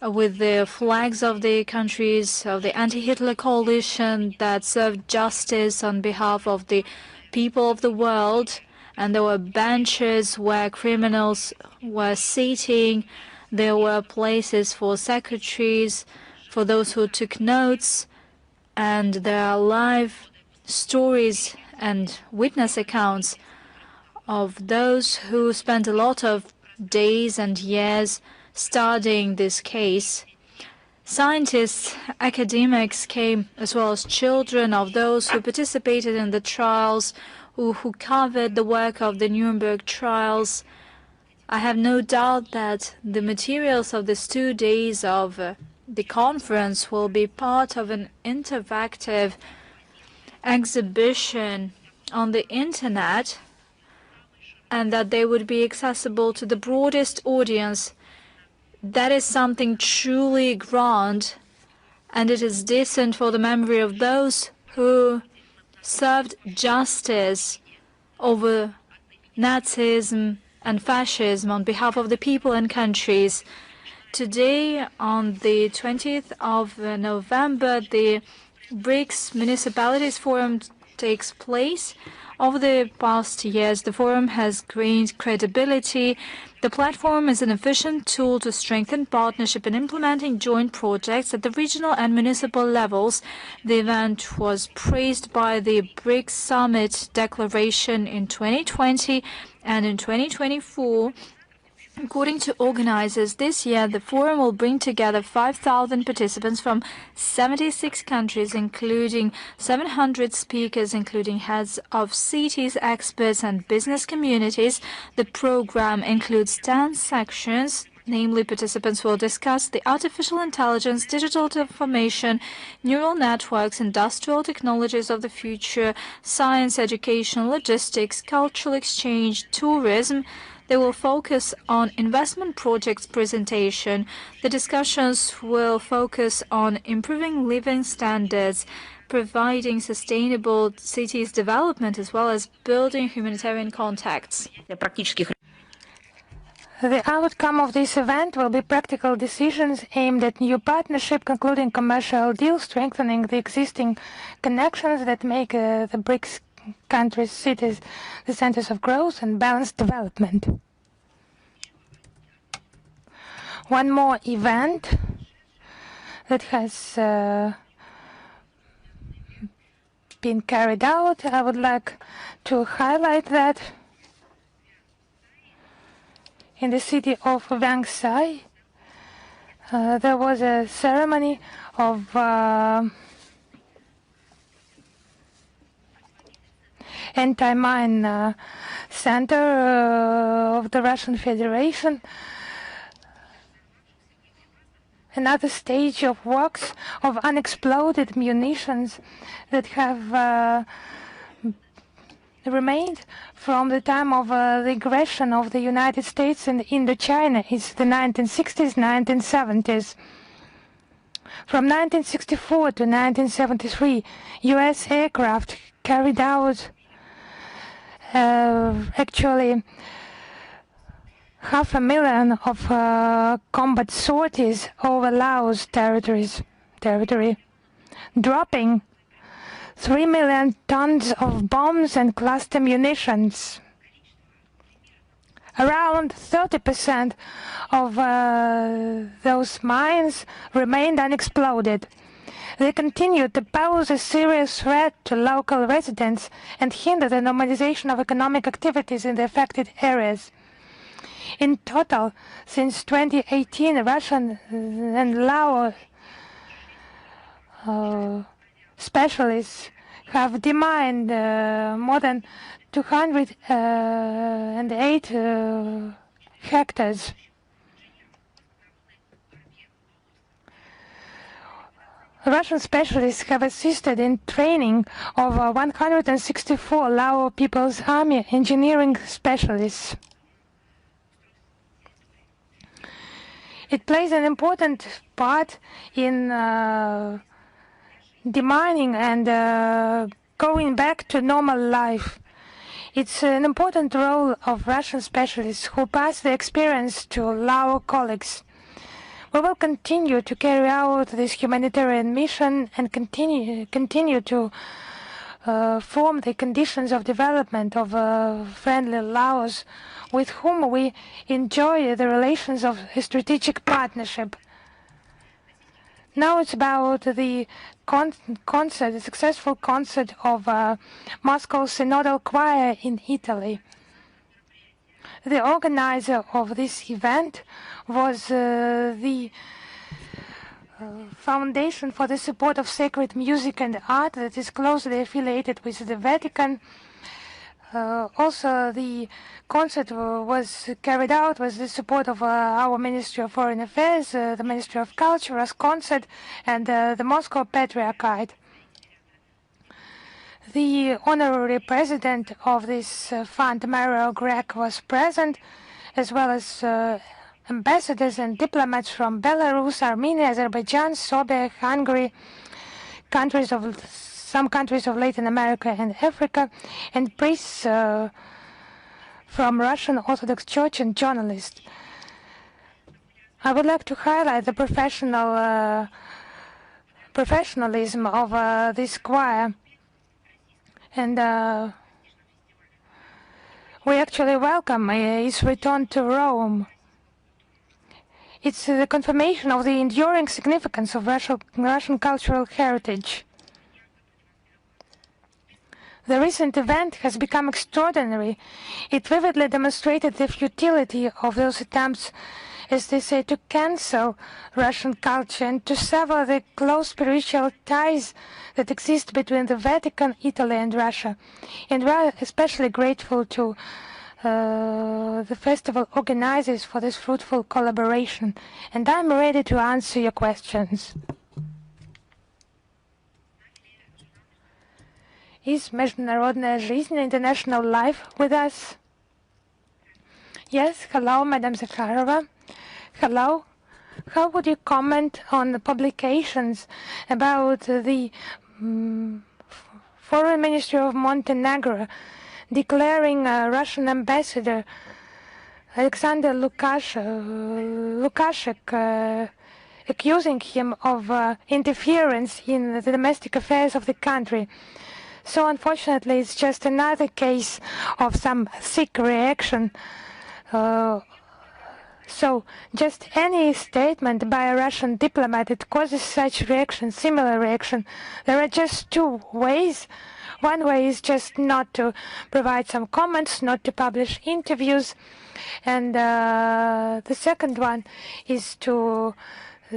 with the flags of the countries of the anti-Hitler coalition that served justice on behalf of the people of the world, and there were benches where criminals were sitting. There were places for secretaries, for those who took notes, and there are live stories and witness accounts of those who spent a lot of days and years studying this case. Scientists, academics came, as well as children of those who participated in the trials, who covered the work of the Nuremberg trials. I have no doubt that the materials of these 2 days of the conference will be part of an interactive exhibition on the internet, and that they would be accessible to the broadest audience. That is something truly grand, and it is decent for the memory of those who served justice over Nazism and fascism on behalf of the people and countries. Today, on the 20th of November, the BRICS Municipalities Forum takes place. Over the past years, the forum has gained credibility. The platform is an efficient tool to strengthen partnership in implementing joint projects at the regional and municipal levels. The event was praised by the BRICS Summit Declaration in 2020 and in 2024. According to organizers, this year the forum will bring together 5,000 participants from 76 countries, including 700 speakers, including heads of cities, experts, and business communities. The program includes 10 sections. Namely, participants will discuss the artificial intelligence, digital transformation, neural networks, industrial technologies of the future, science, education, logistics, cultural exchange, tourism. They will focus on investment projects presentation. The discussions will focus on improving living standards, providing sustainable cities development, as well as building humanitarian contacts. The outcome of this event will be practical decisions aimed at new partnership, concluding commercial deals, strengthening the existing connections that make the BRICS countries, cities, the centers of growth and balanced development. One more event that has been carried out, I would like to highlight that in the city of Vangsai, there was a ceremony of anti-mine center of the Russian Federation. Another stage of works of unexploded munitions that have remained from the time of the aggression of the United States in Indochina. It's the 1960s, 1970s. From 1964 to 1973, U.S. aircraft carried out actually 500,000 of combat sorties over Laos territory, dropping 3 million tons of bombs and cluster munitions. Around 30% of those mines remained unexploded. They continued to pose a serious threat to local residents and hinder the normalization of economic activities in the affected areas. In total, since 2018, Russian and Lao specialists have demined more than 208 hectares. Russian specialists have assisted in training of 164 Lao People's Army engineering specialists. It plays an important part in demining and going back to normal life. It's an important role of Russian specialists who pass the experience to Lao colleagues. We will continue to carry out this humanitarian mission and continue to form the conditions of development of friendly Laos with whom we enjoy the relations of a strategic partnership. Now it's about the the successful concert of Moscow Synodal Choir in Italy. The organizer of this event was the Foundation for the Support of Sacred Music and Art that is closely affiliated with the Vatican. Also, the concert was carried out with the support of our Ministry of Foreign Affairs, the Ministry of Culture, as concert, and the Moscow Patriarchate. The honorary president of this fund, Maria Zakharova, was present, as well as ambassadors and diplomats from Belarus, Armenia, Azerbaijan, Serbia, Hungary, some countries of Latin America and Africa, and priests from Russian Orthodox Church and journalists. I would like to highlight the professionalism of this choir and we actually welcome his return to Rome. It's the confirmation of the enduring significance of Russian cultural heritage. The recent event has become extraordinary. It vividly demonstrated the futility of those attempts, as they say, to cancel Russian culture and to sever the close spiritual ties that exist between the Vatican, Italy, and Russia. And we are especially grateful to the festival organizers for this fruitful collaboration. And I'm ready to answer your questions. Is международная жизнь, international life, with us? Yes, hello, Madam Zakharova. Hello. How would you comment on the publications about the Foreign Ministry of Montenegro declaring Russian ambassador Alexander Lukashek accusing him of interference in the domestic affairs of the country? So unfortunately, it's just another case of some sick reaction. So just any statement by a Russian diplomat that causes such reaction, similar reaction, there are just two ways. One way is just not to provide some comments, not to publish interviews. And the second one is to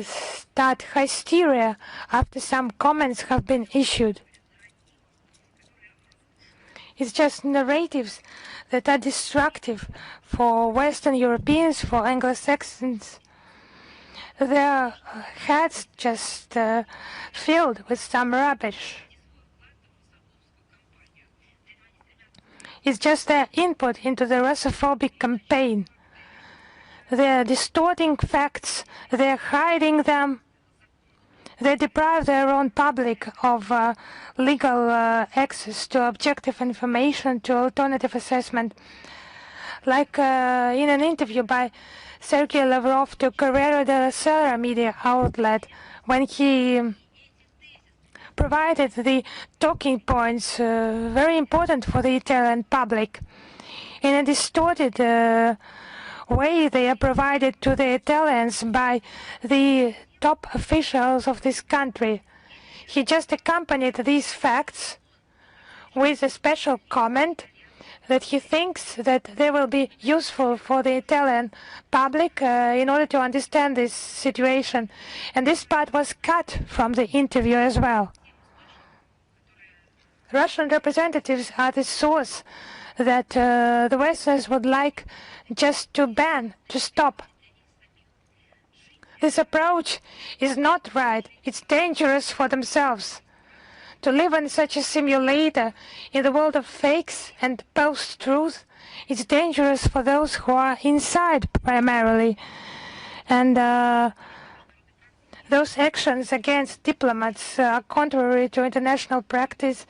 start hysteria after some comments have been issued. It's just narratives that are destructive for Western Europeans, for Anglo-Saxons. Their heads just filled with some rubbish. It's just their input into the Russophobic campaign. They're distorting facts, they're hiding them. They deprive their own public of legal access to objective information, to alternative assessment. Like in an interview by Sergei Lavrov to Corriere della Sera media outlet, when he provided the talking points very important for the Italian public. In a distorted way, they are provided to the Italians by the top officials of this country. He just accompanied these facts with a special comment that he thinks that they will be useful for the Italian public in order to understand this situation. And this part was cut from the interview as well. Russian representatives are the source that the Westerners would like just to ban, to stop. This approach is not right. It's dangerous for themselves. To live in such a simulator in the world of fakes and post-truth, it's dangerous for those who are inside primarily. And those actions against diplomats are contrary to international practice,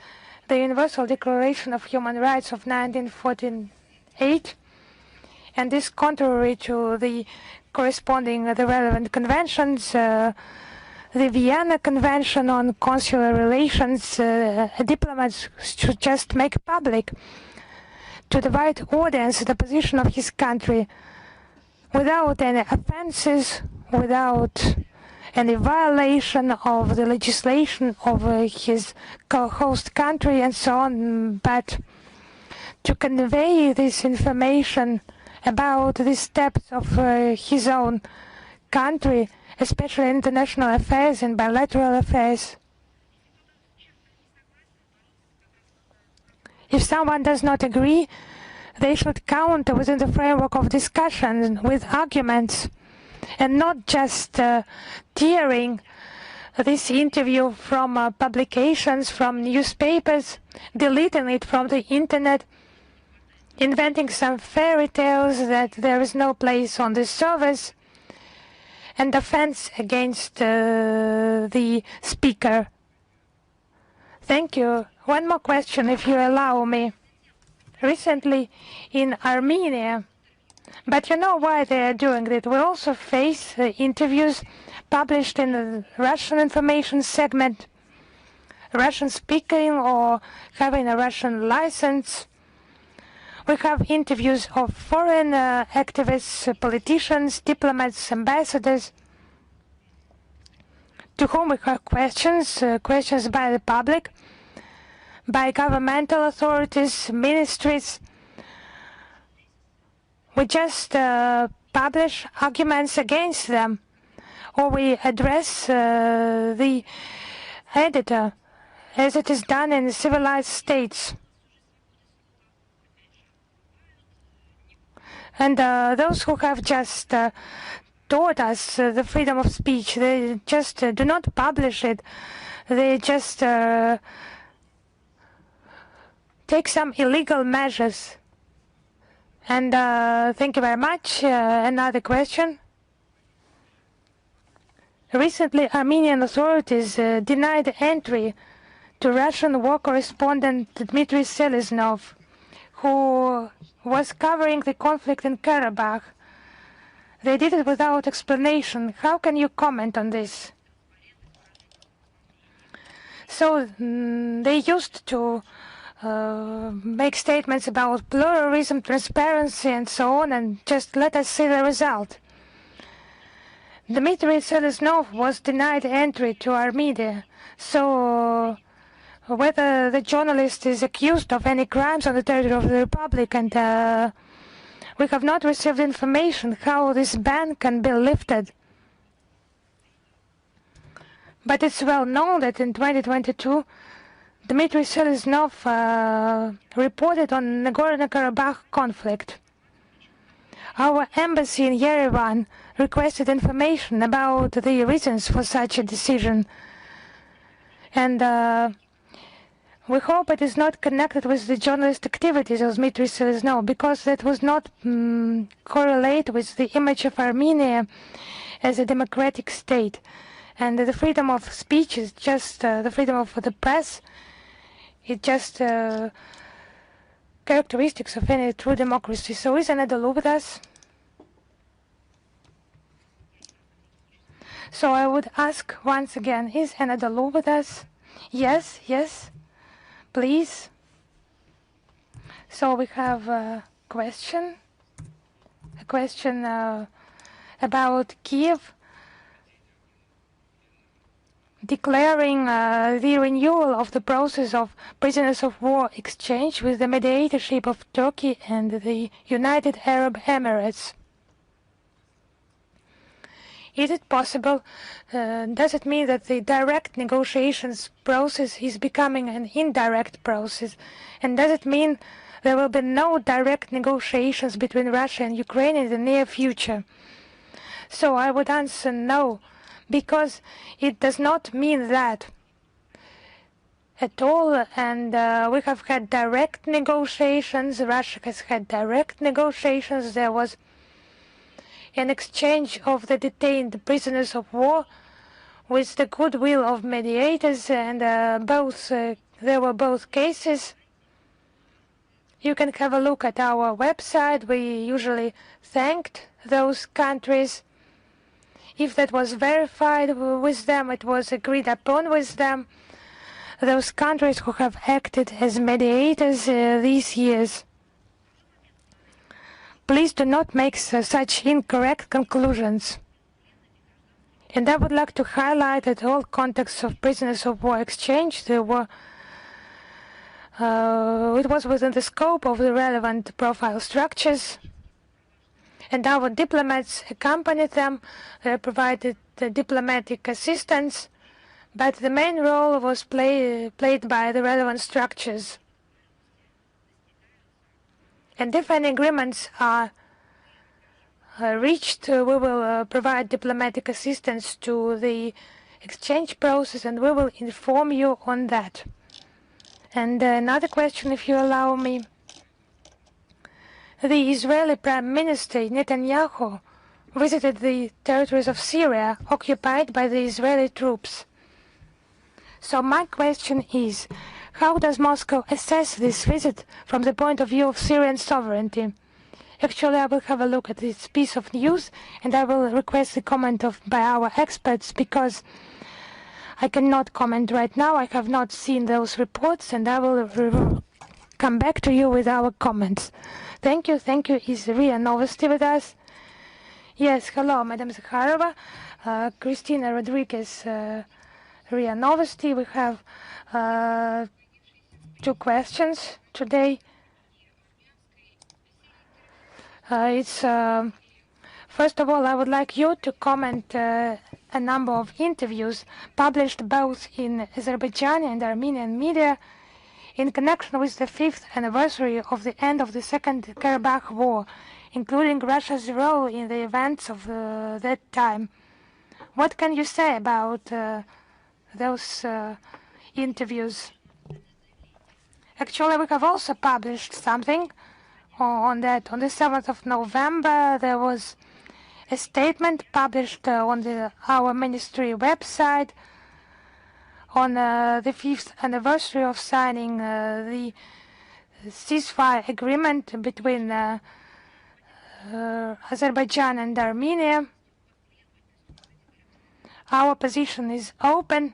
the Universal Declaration of Human Rights of 1948, and is contrary to the corresponding the relevant conventions, the Vienna Convention on Consular Relations. Diplomats should just make public to the wide audience the position of his country without any offenses, without any violation of the legislation of his co-host country and so on, but to convey this information about the steps of his own country, especially international affairs and bilateral affairs. If someone does not agree, they should counter within the framework of discussion with arguments, and not just tearing this interview from publications, from newspapers, deleting it from the internet, inventing some fairy tales that there is no place on this service, and offense against the speaker. Thank you. One more question, if you allow me. Recently in Armenia, but you know why they are doing it. We also face interviews published in the Russian information segment, Russian speaking or having a Russian license. We have interviews of foreign activists, politicians, diplomats, ambassadors, to whom we have questions by the public, by governmental authorities, ministries. We just publish arguments against them, or we address the editor, as it is done in civilized states. And those who have just taught us the freedom of speech, they just do not publish it. They just take some illegal measures. And thank you very much. Another question. Recently, Armenian authorities denied entry to Russian war correspondent Dmitry Seleznov, who was covering the conflict in Karabakh. They did it without explanation. How can you comment on this? So they used to make statements about pluralism, transparency, and so on, and just let us see the result. Dmitry Seleznov was denied entry to Armenia. So whether the journalist is accused of any crimes on the territory of the Republic, and we have not received information how this ban can be lifted. But it's well known that in 2022, Dmitry Seleznov reported on Nagorno-Karabakh conflict. Our embassy in Yerevan requested information about the reasons for such a decision. And we hope it is not connected with the journalist activities of Dmitry Seleznov, because that was not correlate with the image of Armenia as a democratic state. And the freedom of speech is just the freedom of the press. It's just characteristics of any true democracy. So is Anadolu with us? So I would ask once again, is Anadolu with us? Yes, yes. Please. So we have a question about Kyiv declaring the renewal of the process of prisoners of war exchange with the mediatorship of Turkey and the United Arab Emirates. Is it possible? Does it mean that the direct negotiations process is becoming an indirect process? And does it mean there will be no direct negotiations between Russia and Ukraine in the near future? So I would answer no, because it does not mean that at all. And we have had direct negotiations. Russia has had direct negotiations. There was an exchange of the detained prisoners of war with the goodwill of mediators, and there were both cases. You can have a look at our website. We usually thanked those countries. If that was verified with them, it was agreed upon with them. Those countries who have acted as mediators these years. Please do not make such incorrect conclusions. And I would like to highlight that all contexts of prisoners of war exchange, it was within the scope of the relevant profile structures. And our diplomats accompanied them, provided diplomatic assistance, but the main role was played by the relevant structures. And if any agreements are reached, we will provide diplomatic assistance to the exchange process, and we will inform you on that. And another question, if you allow me. The Israeli Prime Minister Netanyahu visited the territories of Syria occupied by the Israeli troops. So my question is, how does Moscow assess this visit from the point of view of Syrian sovereignty? Actually, I will have a look at this piece of news, and I will request a comment by our experts, because I cannot comment right now. I have not seen those reports, and I will come back to you with our comments. Thank you. Is Ria Novosti with us? Yes, hello, Madam Zakharova, Christina Rodriguez, Ria Novosti. We have 2 questions today. First of all, I would like you to comment a number of interviews published both in Azerbaijani and Armenian media in connection with the 5th anniversary of the end of the Second Karabakh War, including Russia's role in the events of that time. What can you say about those interviews? Actually, we have also published something on that. On the 7th of November, there was a statement published on our ministry website on the 5th anniversary of signing the ceasefire agreement between Azerbaijan and Armenia. Our position is open.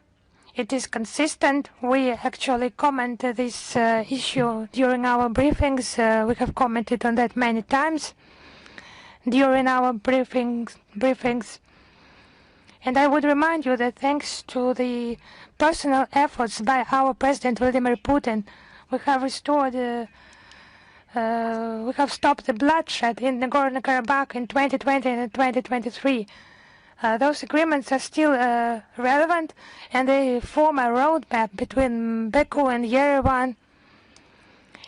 It is consistent. We actually comment this issue during our briefings. We have commented on that many times during our briefings. And I would remind you that thanks to the personal efforts by our President Vladimir Putin, we have restored, we have stopped the bloodshed in Nagorno-Karabakh in 2020 and 2023. Those agreements are still relevant, and they form a roadmap between Baku and Yerevan.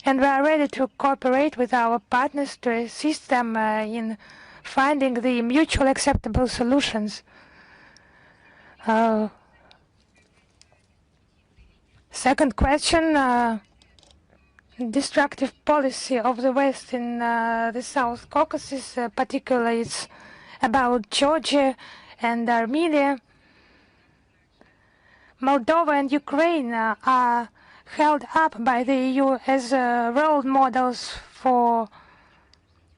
And we are ready to cooperate with our partners to assist them in finding the mutually acceptable solutions. Second question, destructive policy of the West in the South Caucasus, particularly it's about Georgia and Armenia. Moldova and Ukraine are held up by the EU as role models for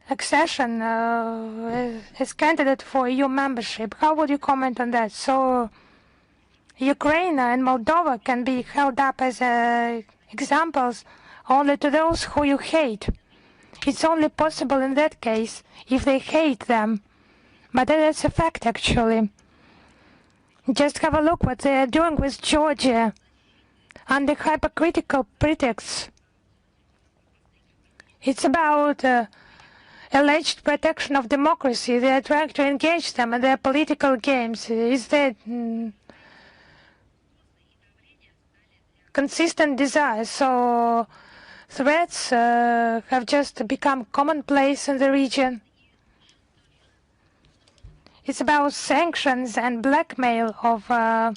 accession as candidate for EU membership. How would you comment on that? So Ukraine and Moldova can be held up as examples only to those who you hate. It's only possible in that case if they hate them. But that's a fact, actually. Just have a look what they are doing with Georgia under hypocritical pretexts. It's about alleged protection of democracy. They are trying to engage them in their political games. Is that consistent desire? So threats have just become commonplace in the region. It's about sanctions and blackmail of the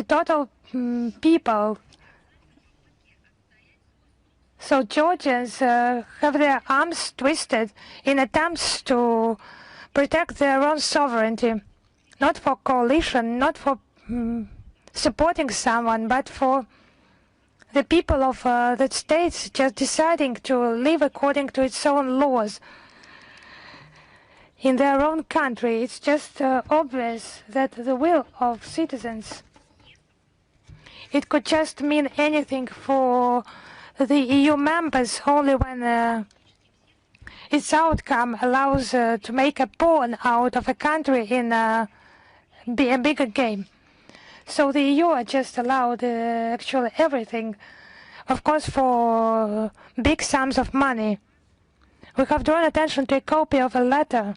total people. So Georgians have their arms twisted in attempts to protect their own sovereignty, not for coalition, not for supporting someone, but for the people of that state just deciding to live according to its own laws in their own country. It's just obvious that the will of citizens, it could just mean anything for the EU members only when its outcome allows to make a pawn out of a country in a bigger game. So the EU are just allowed actually everything, of course, for big sums of money. We have drawn attention to a copy of a letter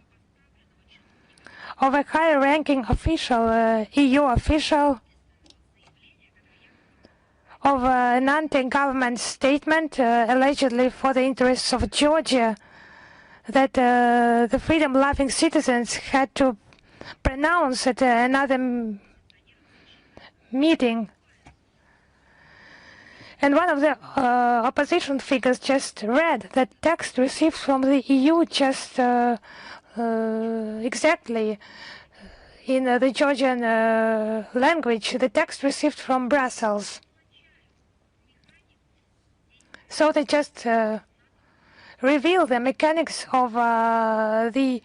of a high-ranking official, EU official, of an anti-government statement allegedly for the interests of Georgia that the freedom-loving citizens had to pronounce at another meeting. And one of the opposition figures just read that text received from the EU just exactly in the Georgian language, the text received from Brussels. So they just reveal the mechanics of the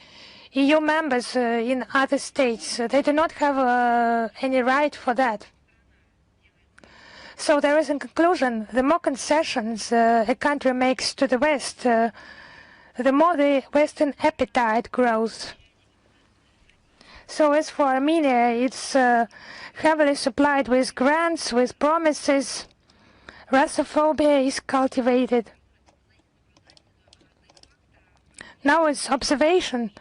EU members in other states. They do not have any right for that. So there is, in conclusion, the more concessions a country makes to the West, the more the Western appetite grows. So as for Armenia, it's heavily supplied with grants, with promises. Russophobia is cultivated. Now it's observation,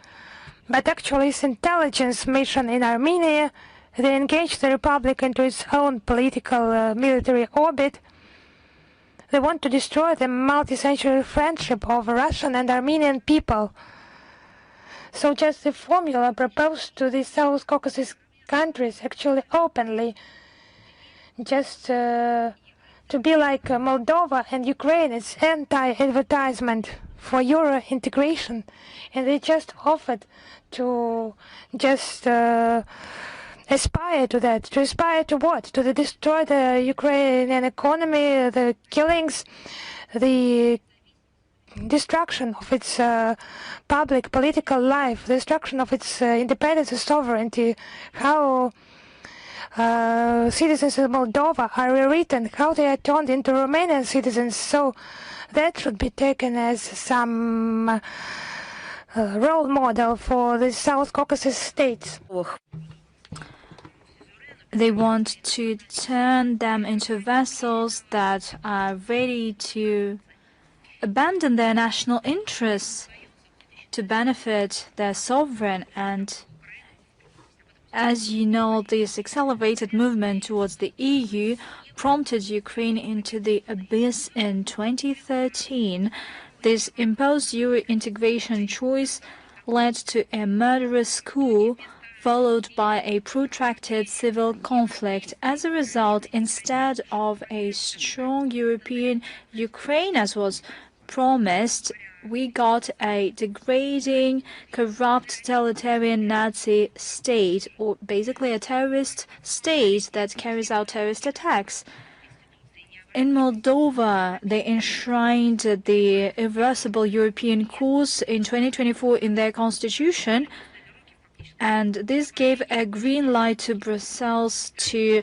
but actually it's intelligence mission in Armenia. They engage the republic into its own political military orbit. They want to destroy the multi-century friendship of Russian and Armenian people. So just the formula proposed to the South Caucasus countries actually openly, just to be like Moldova and Ukraine, it's anti-advertisement for Euro integration, and they just offered to just aspire to that. To aspire to what? To destroy the Ukrainian economy, the killings, the destruction of its public political life, the destruction of its independence and sovereignty, how citizens of Moldova are rewritten, how they are turned into Romanian citizens. So that should be taken as some role model for the South Caucasus states. They want to turn them into vessels that are ready to abandon their national interests to benefit their sovereign. And as you know, this accelerated movement towards the EU prompted Ukraine into the abyss in 2013. This imposed Euro integration choice led to a murderous coup, followed by a protracted civil conflict. As a result, instead of a strong European Ukraine, as was promised, we got a degrading, corrupt, totalitarian Nazi state, or basically a terrorist state that carries out terrorist attacks. In Moldova, they enshrined the irreversible European course in 2024 in their constitution, and this gave a green light to Brussels to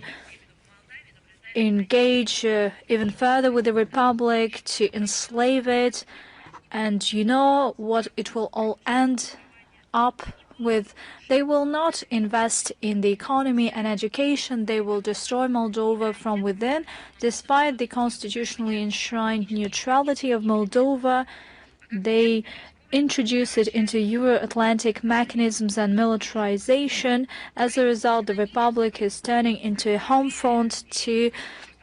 engage even further with the Republic, to enslave it. And you know what it will all end up with? They will not invest in the economy and education. They will destroy Moldova from within. Despite the constitutionally enshrined neutrality of Moldova, they introduce it into Euro-Atlantic mechanisms and militarization. As a result, the Republic is turning into a home front to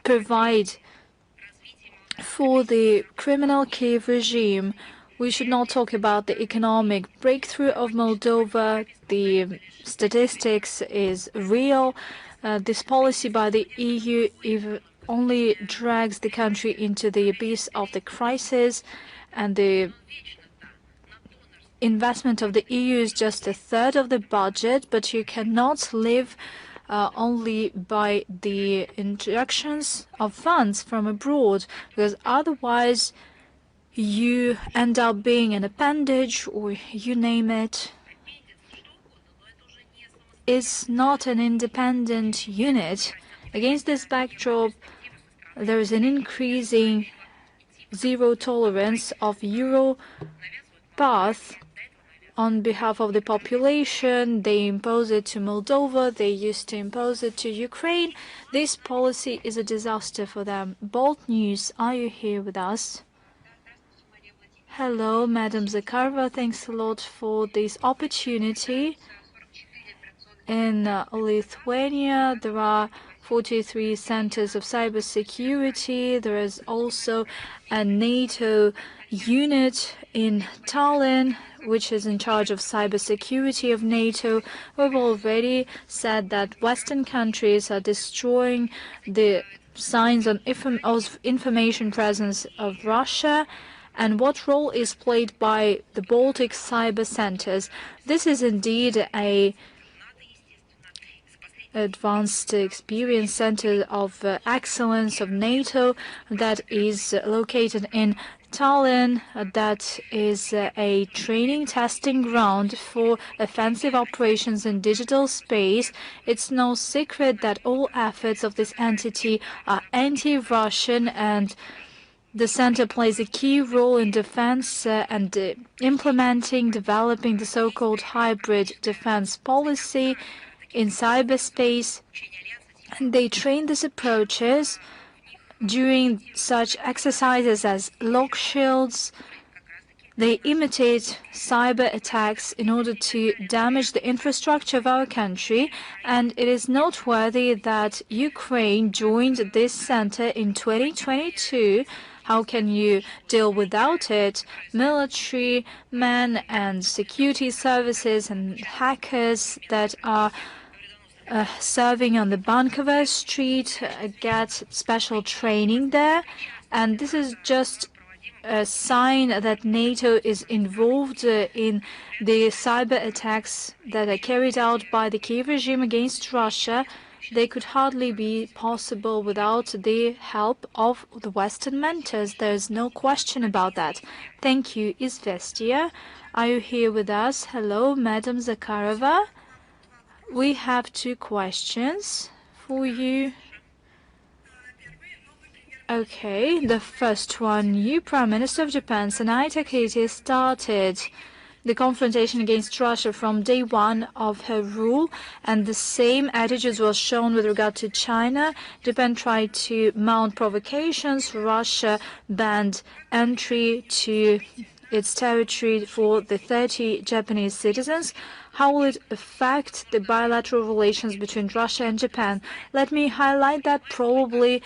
provide for the criminal Kyiv regime. We should not talk about the economic breakthrough of Moldova. The statistics is real. This policy by the EU only drags the country into the abyss of the crisis, and the investment of the EU is just a third of the budget, but you cannot live only by the injections of funds from abroad, because otherwise you end up being an appendage, or you name it. It's not an independent unit. Against this backdrop, there is an increasing zero tolerance of Euro path on behalf of the population. They impose it to Moldova. They used to impose it to Ukraine. This policy is a disaster for them. Bold News, are you here with us? Hello, Madam Zakharova. Thanks a lot for this opportunity. In Lithuania, there are 43 centers of cybersecurity. There is also a NATO unit in Tallinn, which is in charge of cybersecurity of NATO. We've already said that Western countries are destroying the signs of information presence of Russia. And what role is played by the Baltic cyber centers? This is indeed a advanced experience center of excellence of NATO that is located in Tallinn, that is a training testing ground for offensive operations in digital space. It's no secret that all efforts of this entity are anti-Russian, and the center plays a key role in defense and implementing, developing the so-called hybrid defense policy in cyberspace. And they train these approaches during such exercises as lock shields. They imitate cyber attacks in order to damage the infrastructure of our country, and it is noteworthy that Ukraine joined this center in 2022. How can you deal without it? Military men and security services and hackers that are serving on the Bankover Street get special training there, and this is just a sign that NATO is involved in the cyber attacks that are carried out by the Kyiv regime against Russia. They could hardly be possible without the help of the Western mentors. There's no question about that. Thank you. Izvestia, are you here with us? Hello, Madam Zakharova. We have two questions for you. Okay, the first one. New Prime Minister of Japan, Sanae Takaichi, started the confrontation against Russia from day one of her rule, and the same attitudes was shown with regard to China. Japan tried to mount provocations. Russia banned entry to its territory for the 30 Japanese citizens. How will it affect the bilateral relations between Russia and Japan? Let me highlight that probably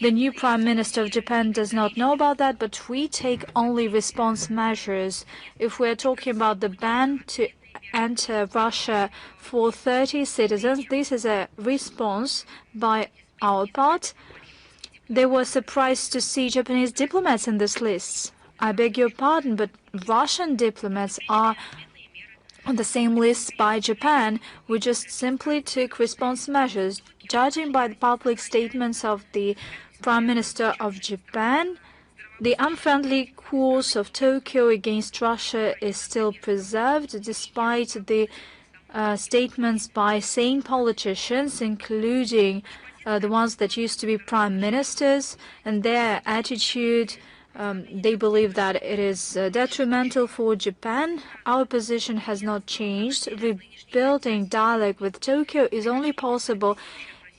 the new Prime Minister of Japan does not know about that, but we take only response measures. If we're talking about the ban to enter Russia for 30 citizens, this is a response by our part. They were surprised to see Japanese diplomats in this list. I beg your pardon, but Russian diplomats are on the same list by Japan. We just simply took response measures. Judging by the public statements of the Prime Minister of Japan, the unfriendly course of Tokyo against Russia is still preserved, despite the statements by sane politicians, including the ones that used to be prime ministers, and their attitude. They believe that it is detrimental for Japan. Our position has not changed. Rebuilding dialogue with Tokyo is only possible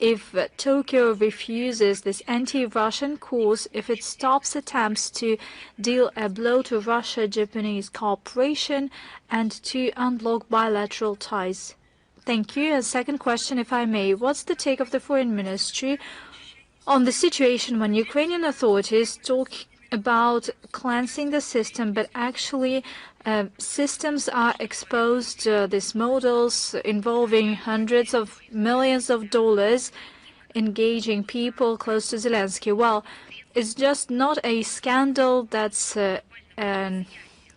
if Tokyo refuses this anti-Russian course, if it stops attempts to deal a blow to Russia-Japanese cooperation, and to unblock bilateral ties. Thank you. A second question, if I may. What's the take of the Foreign Ministry on the situation when Ukrainian authorities talk about cleansing the system, but actually systems are exposed, these models involving hundreds of millions of dollars, engaging people close to Zelensky? Well, it's just not a scandal. That's a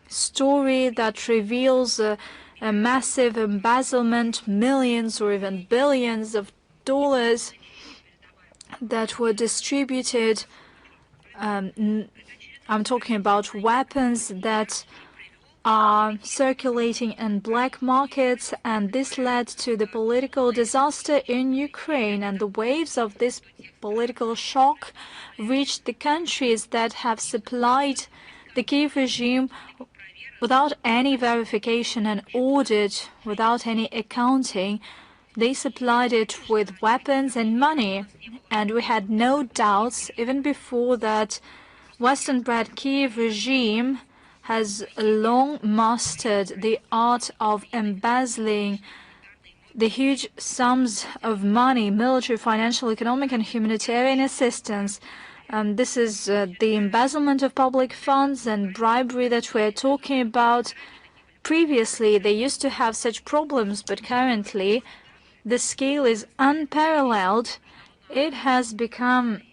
story that reveals a massive embezzlement, millions or even billions of dollars that were distributed. I'm talking about weapons that are circulating in black markets, and this led to the political disaster in Ukraine, and the waves of this political shock reached the countries that have supplied the Kyiv regime without any verification and audit, without any accounting. They supplied it with weapons and money, and we had no doubts even before that Western-bred Kyiv regime has long mastered the art of embezzling the huge sums of money, military, financial, economic, and humanitarian assistance. This is the embezzlement of public funds and bribery that we're talking about. Previously, they used to have such problems, but currently the scale is unparalleled. It has become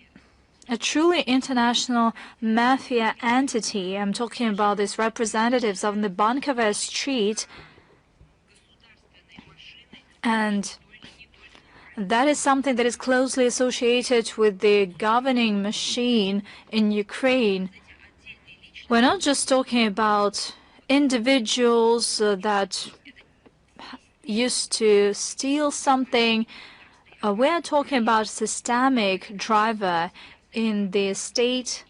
a truly international mafia entity. I'm talking about these representatives on the Bankover Street, and That is something that is closely associated with the governing machine in Ukraine. We're not just talking about individuals that used to steal something. We're talking about a systemic driver in the state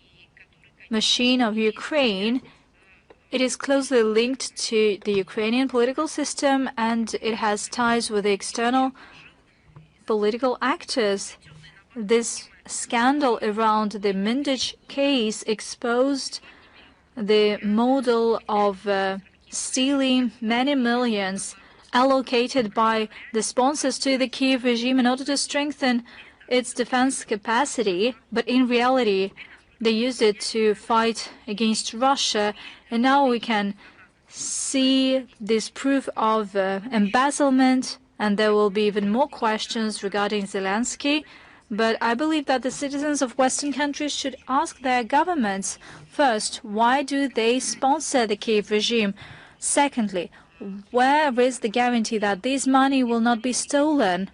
machine of Ukraine. It is closely linked to the Ukrainian political system, and it has ties with the external political actors. This scandal around the Mindich case exposed the model of stealing many millions allocated by the sponsors to the Kyiv regime in order to strengthen its defense capacity, but in reality they used it to fight against Russia, and now we can see this proof of embezzlement, and there will be even more questions regarding Zelensky. But I believe that the citizens of Western countries should ask their governments, first, why do they sponsor the Kyiv regime? Secondly, where is the guarantee that this money will not be stolen?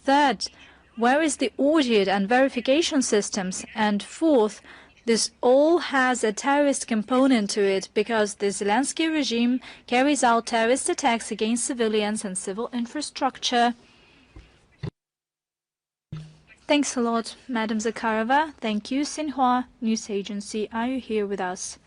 Third, where is the audit and verification systems? And fourth, this all has a terrorist component to it because the Zelensky regime carries out terrorist attacks against civilians and civil infrastructure. Thanks a lot, Madam Zakharova. Thank you, Xinhua News Agency. Are you here with us?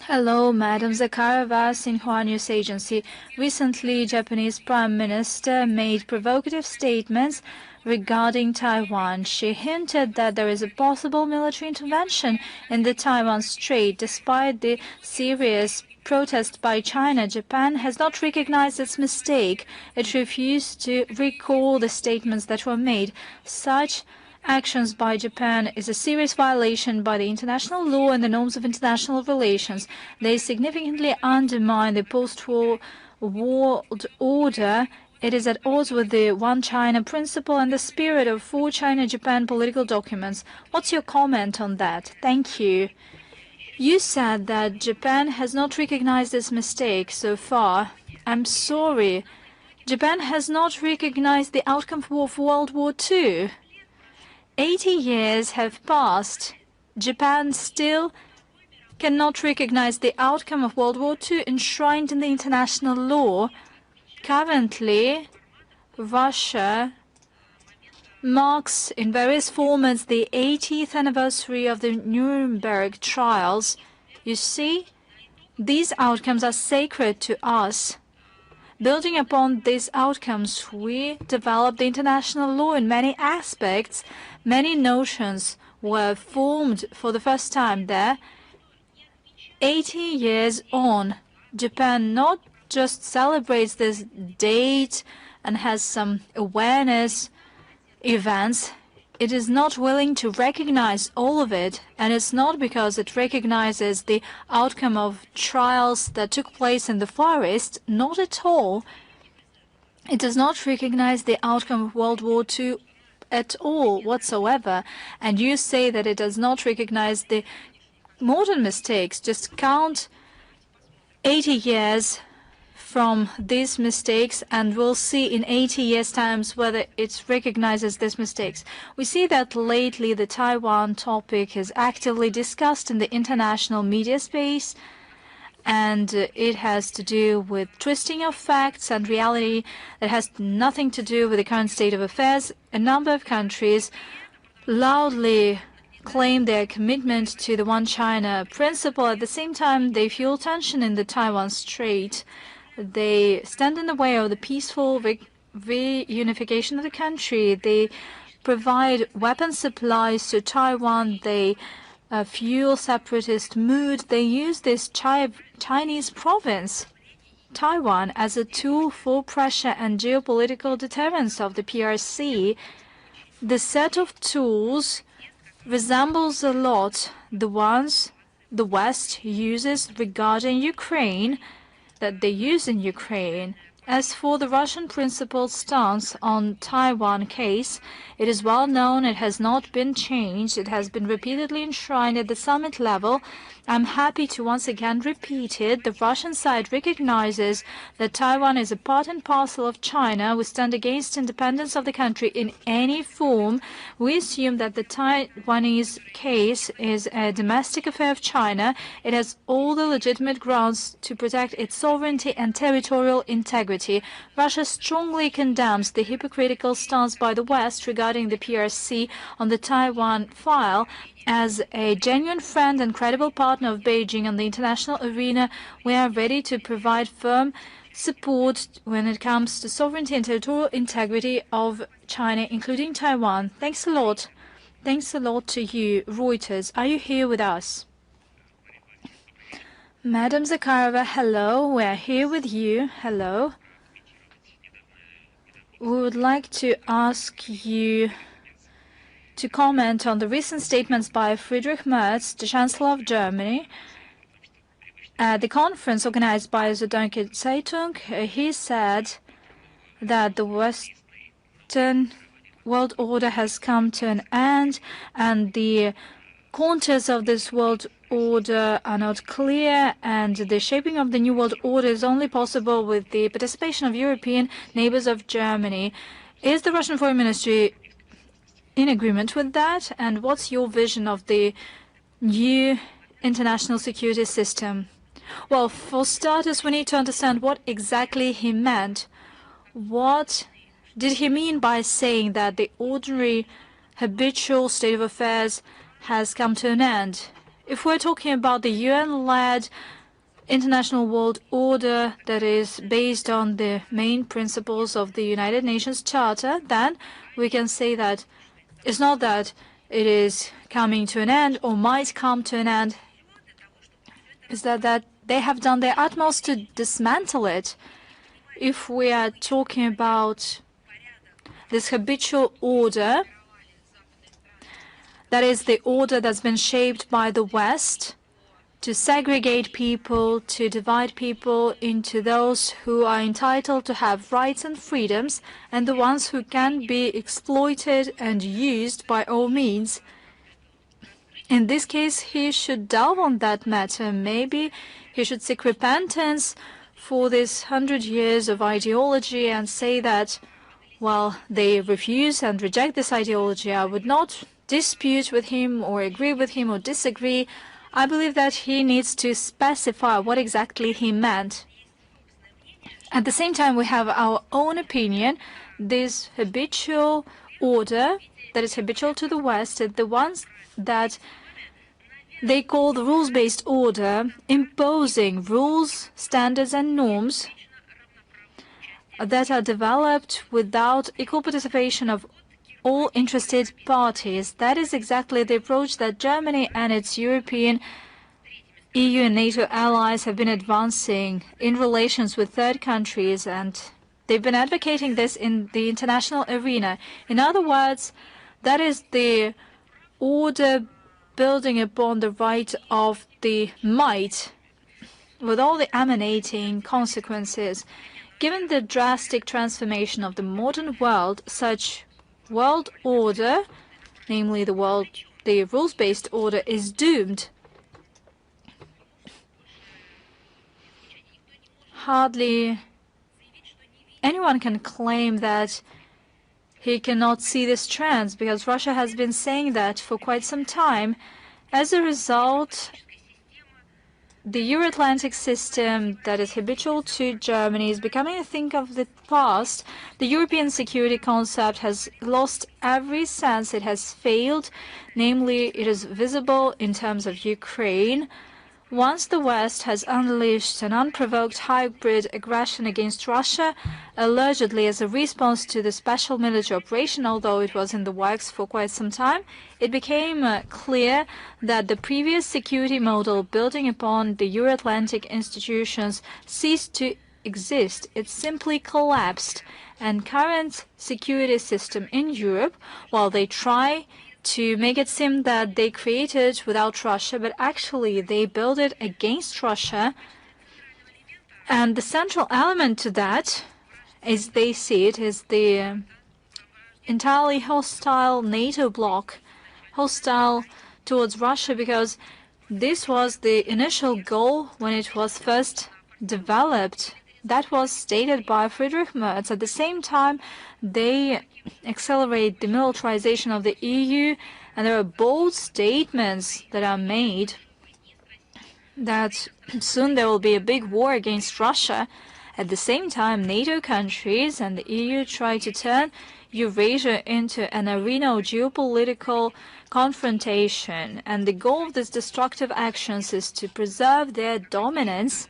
Hello, Madam Zakharova, Xinhua News Agency. Recently, Japanese Prime Minister made provocative statements regarding Taiwan. She hinted that there is a possible military intervention in the Taiwan Strait. Despite the serious protest by China, Japan has not recognized its mistake. It refused to recall the statements that were made. Such actions by Japan is a serious violation by the international law and the norms of international relations. They significantly undermine the post-war world order. It is at odds with the One China principle and the spirit of four China-Japan political documents. What's your comment on that? Thank you. You said that Japan has not recognized its mistake so far. I'm sorry. Japan has not recognized the outcome of World War II. 80 years have passed. Japan still cannot recognize the outcome of World War II enshrined in the international law. Currently, Russia marks in various formats the 80th anniversary of the Nuremberg trials. You see, these outcomes are sacred to us. Building upon these outcomes, we developed the international law in many aspects. Many notions were formed for the first time there. 80 years on, Japan not just celebrates this date and has some awareness events. It is not willing to recognize all of it, and it's not because it recognizes the outcome of trials that took place in the Far East. Not at all. It does not recognize the outcome of World War II at all whatsoever. And you say that it does not recognize the modern mistakes. Just count 80 years from these mistakes, and we'll see in 80 years' times whether it recognizes these mistakes. We see that lately the Taiwan topic is actively discussed in the international media space, and it has to do with twisting of facts and reality that has nothing to do with the current state of affairs. A number of countries loudly claim their commitment to the One China principle. At the same time, they fuel tension in the Taiwan Strait. They stand in the way of the peaceful reunification of the country. They provide weapon supplies to Taiwan. They fuel separatist mood. They use this Chinese province, Taiwan, as a tool for pressure and geopolitical deterrence of the PRC. The set of tools resembles a lot the ones the West uses regarding Ukraine, that they use in Ukraine. As for the Russian principled stance on Taiwan case, it is well known, it has not been changed, it has been repeatedly enshrined at the summit level. I'm happy to once again repeat it. The Russian side recognizes that Taiwan is a part and parcel of China. We stand against independence of the country in any form. We assume that the Taiwanese case is a domestic affair of China. It has all the legitimate grounds to protect its sovereignty and territorial integrity. Russia strongly condemns the hypocritical stance by the West regarding the PRC on the Taiwan file. As a genuine friend and credible partner of Beijing on the international arena, we are ready to provide firm support when it comes to sovereignty and territorial integrity of China, including Taiwan. Thanks a lot. Thanks a lot to you. Reuters, are you here with us? Madam Zakharova, hello. We are here with you. Hello. We would like to ask you to comment on the recent statements by Friedrich Merz, the Chancellor of Germany. At the conference organized by the Süddeutsche Zeitung, he said that the Western world order has come to an end and the contours of this world order are not clear, and the shaping of the new world order is only possible with the participation of European neighbors of Germany. Is the Russian Foreign Ministry in agreement with that? And what's your vision of the new international security system? Well, for starters, we need to understand what exactly he meant. What did he mean by saying that the ordinary, habitual state of affairs has come to an end? If we're talking about the UN-led international world order that is based on the main principles of the United Nations Charter, then we can say that it's not that it is coming to an end or might come to an end. It's that they have done their utmost to dismantle it. If we are talking about this habitual order, that is the order that's been shaped by the West to segregate people, to divide people into those who are entitled to have rights and freedoms, and the ones who can be exploited and used by all means. In this case, he should delve on that matter. Maybe he should seek repentance for this 100 years of ideology and say that, well, they refuse and reject this ideology. I would not dispute with him or agree with him or disagree. I believe that he needs to specify what exactly he meant. At the same time, we have our own opinion. This habitual order that is habitual to the West, the ones that they call the rules-based order, imposing rules, standards, and norms that are developed without equal participation of all interested parties. That is exactly the approach that Germany and its European, EU and NATO allies have been advancing in relations with third countries, and they've been advocating this in the international arena. In other words, that is the order building upon the right of the might, with all the emanating consequences. Given the drastic transformation of the modern world, such world order, namely the rules-based order, is doomed. Hardly anyone can claim that he cannot see this trend, because Russia has been saying that for quite some time. As a result, the Euro-Atlantic system that is habitual to Germany is becoming a thing of the past. The European security concept has lost every sense. It has failed. Namely, it is visible in terms of Ukraine. Once the West has unleashed an unprovoked hybrid aggression against Russia, allegedly as a response to the special military operation, although it was in the works for quite some time, it became clear that the previous security model building upon the Euro-Atlantic institutions ceased to exist. It simply collapsed. And current security system in Europe, while they try to make it seem that they created without Russia, but actually they built it against Russia. And the central element to that as they see it, is the entirely hostile NATO bloc, hostile towards Russia, because this was the initial goal when it was first developed. That was stated by Friedrich Merz. At the same time, they accelerate the militarization of the EU, and there are bold statements that are made that soon there will be a big war against Russia. At the same time, NATO countries and the EU try to turn Eurasia into an arena of geopolitical confrontation, and the goal of these destructive actions is to preserve their dominance,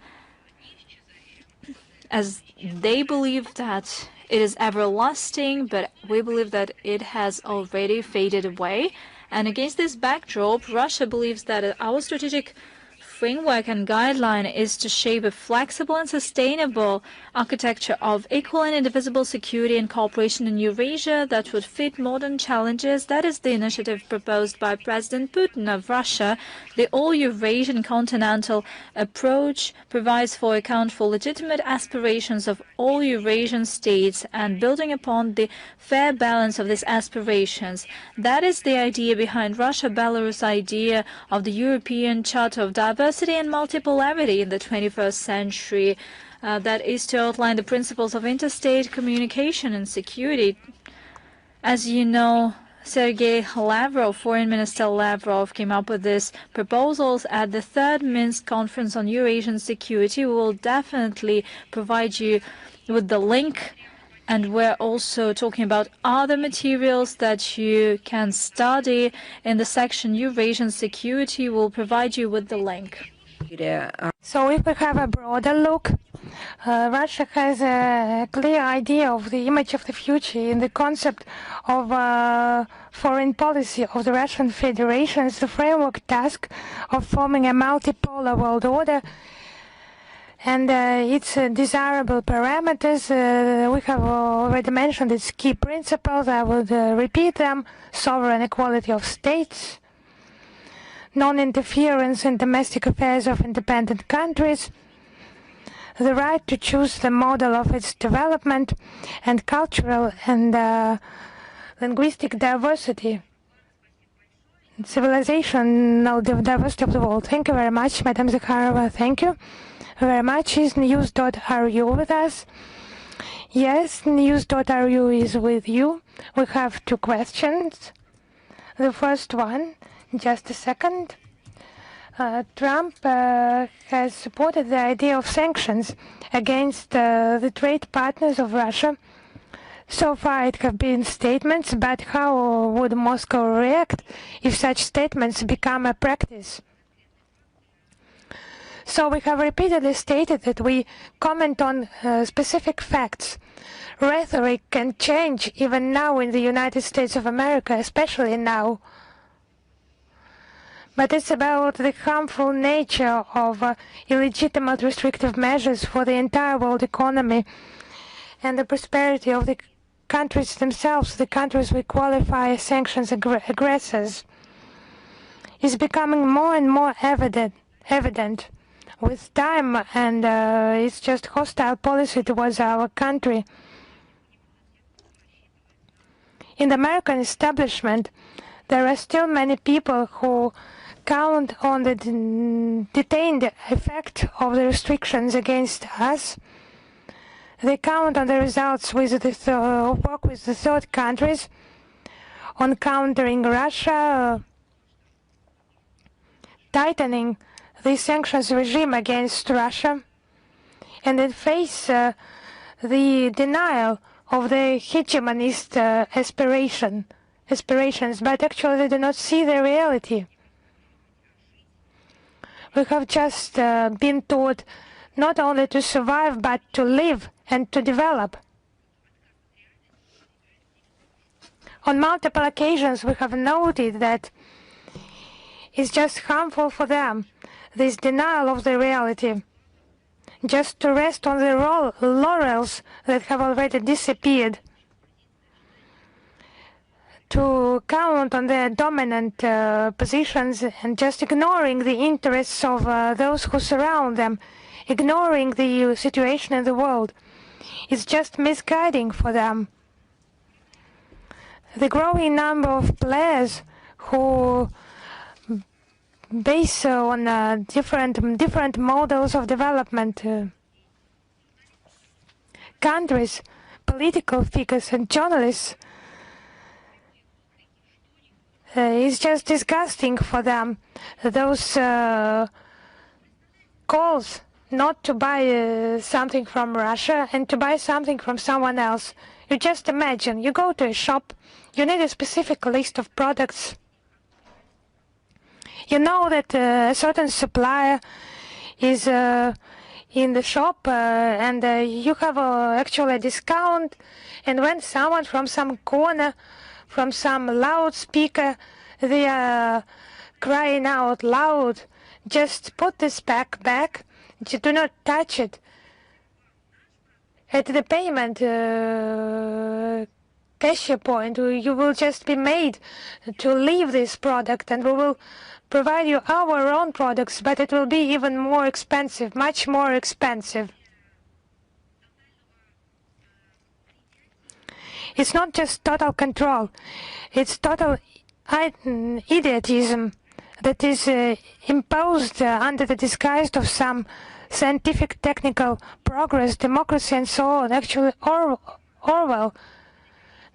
as they believe that it is everlasting, but we believe that it has already faded away. And against this backdrop, Russia believes that our strategic framework and guideline is to shape a flexible and sustainable architecture of equal and indivisible security and cooperation in Eurasia that would fit modern challenges. That is the initiative proposed by President Putin of Russia. The all-Eurasian continental approach provides for account for legitimate aspirations of all Eurasian states and building upon the fair balance of these aspirations. That is the idea behind Russia-Belarus idea of the European Charter of Diversity and Multipolarity in the 21st century, that is to outline the principles of interstate communication and security. As you know, Sergei Lavrov, Foreign Minister Lavrov, came up with these proposals at the third Minsk Conference on Eurasian Security. We will definitely provide you with the link, and we're also talking about other materials that you can study in the section Eurasian Security. We'll provide you with the link. So if we have a broader look, Russia has a clear idea of the image of the future in the concept of foreign policy of the Russian Federation as the framework task of forming a multipolar world order and its desirable parameters. We have already mentioned its key principles. I would repeat them: sovereign equality of states, non-interference in domestic affairs of independent countries, the right to choose the model of its development, and cultural and linguistic diversity, civilizational diversity of the world. Thank you very much, Madam Zakharova. Thank you very much. Is news.ru with us? Yes, news.ru is with you. We have two questions. The first one, just a second. Trump has supported the idea of sanctions against the trade partners of Russia. So far it have been statements, but how would Moscow react if such statements become a practice? So we have repeatedly stated that we comment on specific facts. Rhetoric can change even now in the United States of America, especially now. But it's about the harmful nature of illegitimate restrictive measures for the entire world economy and the prosperity of the countries themselves, the countries we qualify as sanctions aggressors, is becoming more and more evident with time, and it's just hostile policy towards our country. In the American establishment, there are still many people who count on the detained effect of the restrictions against us. They count on the results with the work with the third countries on countering Russia, tightening the sanctions regime against Russia, and they face the denial of the hegemonist aspirations, but actually they do not see the reality. We have just been taught not only to survive, but to live and to develop. On multiple occasions, we have noted that it's just harmful for them, this denial of the reality, just to rest on the laurels that have already disappeared, to count on their dominant positions and just ignoring the interests of those who surround them, ignoring the situation in the world. It's just misguiding for them. The growing number of players who base on different models of development, countries, political figures and journalists, is just disgusting for them. Those calls not to buy something from Russia and to buy something from someone else. You just imagine, you go to a shop, you need a specific list of products. You know that a certain supplier is in the shop and you have actually a discount, and when someone from some corner, from some loudspeaker, they are crying out loud, just put this pack back, do not touch it. At the payment cashier point, you will just be made to leave this product, and we will provide you our own products, but it will be even more expensive, much more expensive. It's not just total control, it's total idiotism that is imposed under the disguise of some scientific, technical progress, democracy and so on. Actually, Orwell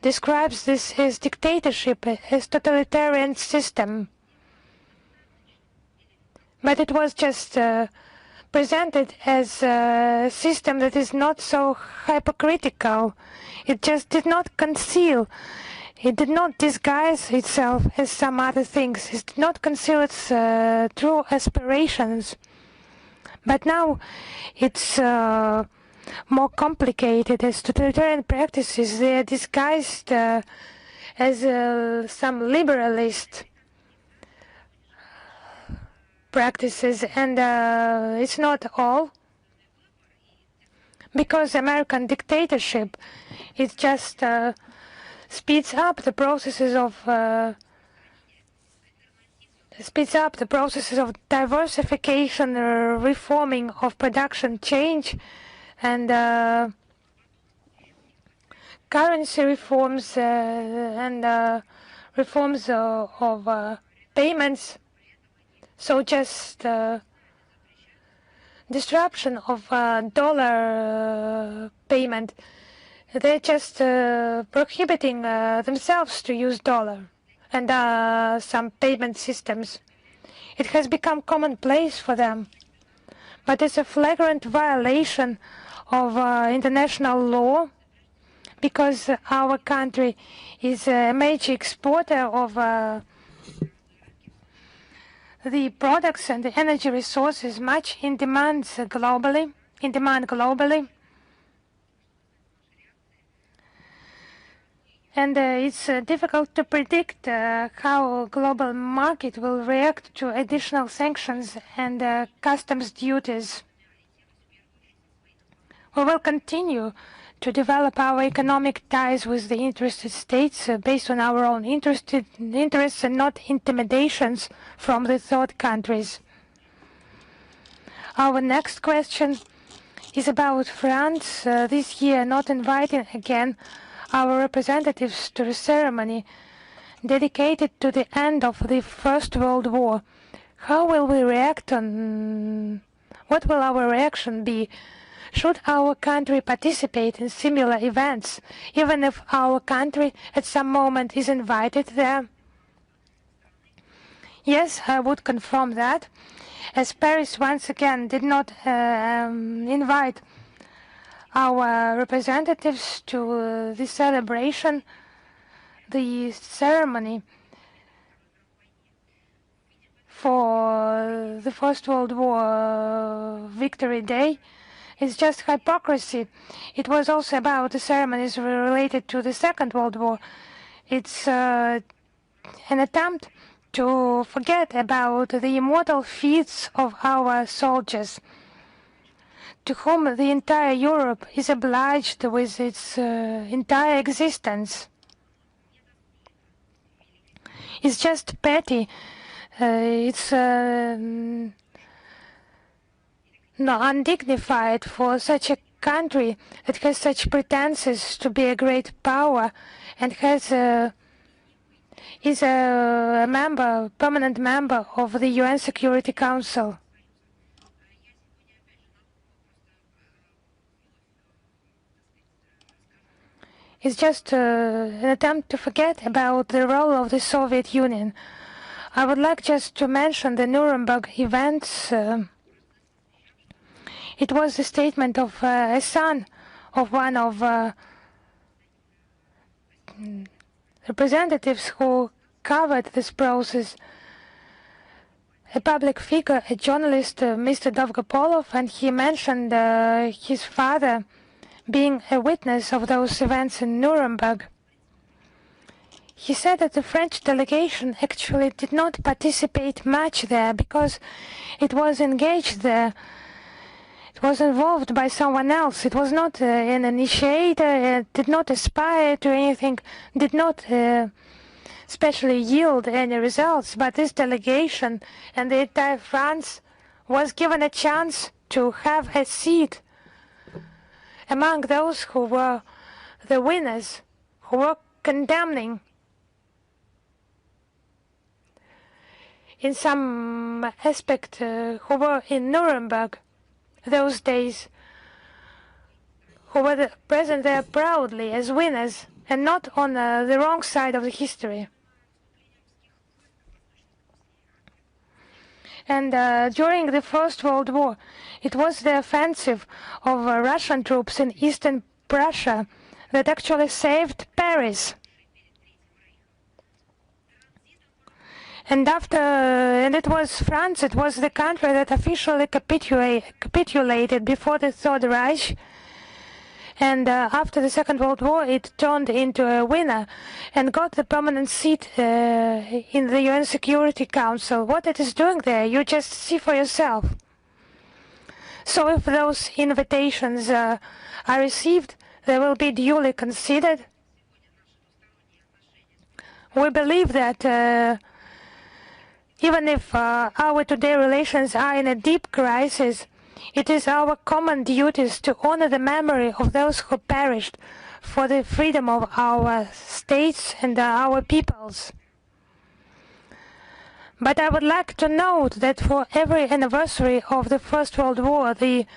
describes this as dictatorship, as totalitarian system. But it was just presented as a system that is not so hypocritical. It just did not conceal, it did not disguise itself as some other things. It did not conceal its true aspirations. But now it's more complicated, as totalitarian practices. They are disguised as some liberalist practices, and it's not all, because American dictatorship, it just speeds up the processes of diversification, reforming of production, change, and currency reforms and reforms of payments. So just disruption of dollar payment. They're just prohibiting themselves to use dollar and some payment systems. It has become commonplace for them, but it's a flagrant violation of international law, because our country is a major exporter of the products and the energy resources much in demand globally. And it's difficult to predict how global market will react to additional sanctions and customs duties. We will continue to develop our economic ties with the interested states based on our own interests and not intimidations from the third countries. Our next question is about France this year not inviting again our representatives to the ceremony dedicated to the end of the First World War. How will we react on? What will our reaction be? Should our country participate in similar events, even if our country at some moment is invited there? Yes, I would confirm that, as Paris once again did not invite our representatives to the celebration, the ceremony for the First World War Victory Day. It's just hypocrisy. It was also about the ceremonies related to the Second World War. It's an attempt to forget about the immortal feats of our soldiers, to whom the entire Europe is obliged with its entire existence. It's just petty. It's undignified for such a country that has such pretenses to be a great power and is a member, permanent member of the UN Security Council. It's just an attempt to forget about the role of the Soviet Union. I would like just to mention the Nuremberg events. It was the statement of a son of one of representatives who covered this process, a public figure, a journalist, Mr. Dolgopolov, and he mentioned his father being a witness of those events in Nuremberg. He said that the French delegation actually did not participate much there because it was engaged there. It was involved by someone else. It was not an initiator, it did not aspire to anything, did not especially yield any results, but this delegation and the entire France was given a chance to have a seat among those who were the winners, who were condemning in some aspect, who were in Nuremberg those days, who were present there proudly as winners and not on the wrong side of the history. And during the First World War, it was the offensive of Russian troops in eastern Prussia that actually saved Paris. And it was France, it was the country that officially capitulated before the Third Reich. And after the Second World War, it turned into a winner and got the permanent seat in the UN Security Council. What it is doing there, you just see for yourself. So if those invitations are received, they will be duly considered. We believe that even if our today relations are in a deep crisis, it is our common duties to honor the memory of those who perished for the freedom of our states and our peoples. But I would like to note that for every anniversary of the First World War, the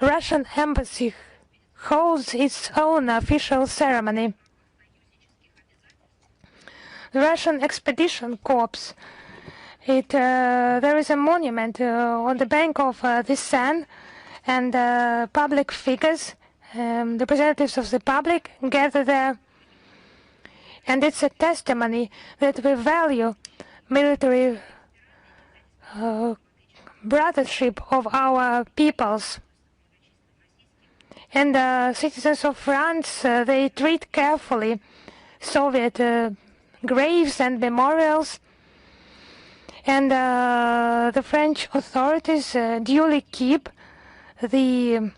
Russian embassy holds its own official ceremony. The Russian Expedition Corps, there is a monument on the bank of the Seine, and public figures, representatives of the public, gather there. And it's a testimony that we value military brothership of our peoples. And citizens of France, they treat carefully Soviet graves and memorials. And the French authorities duly keep the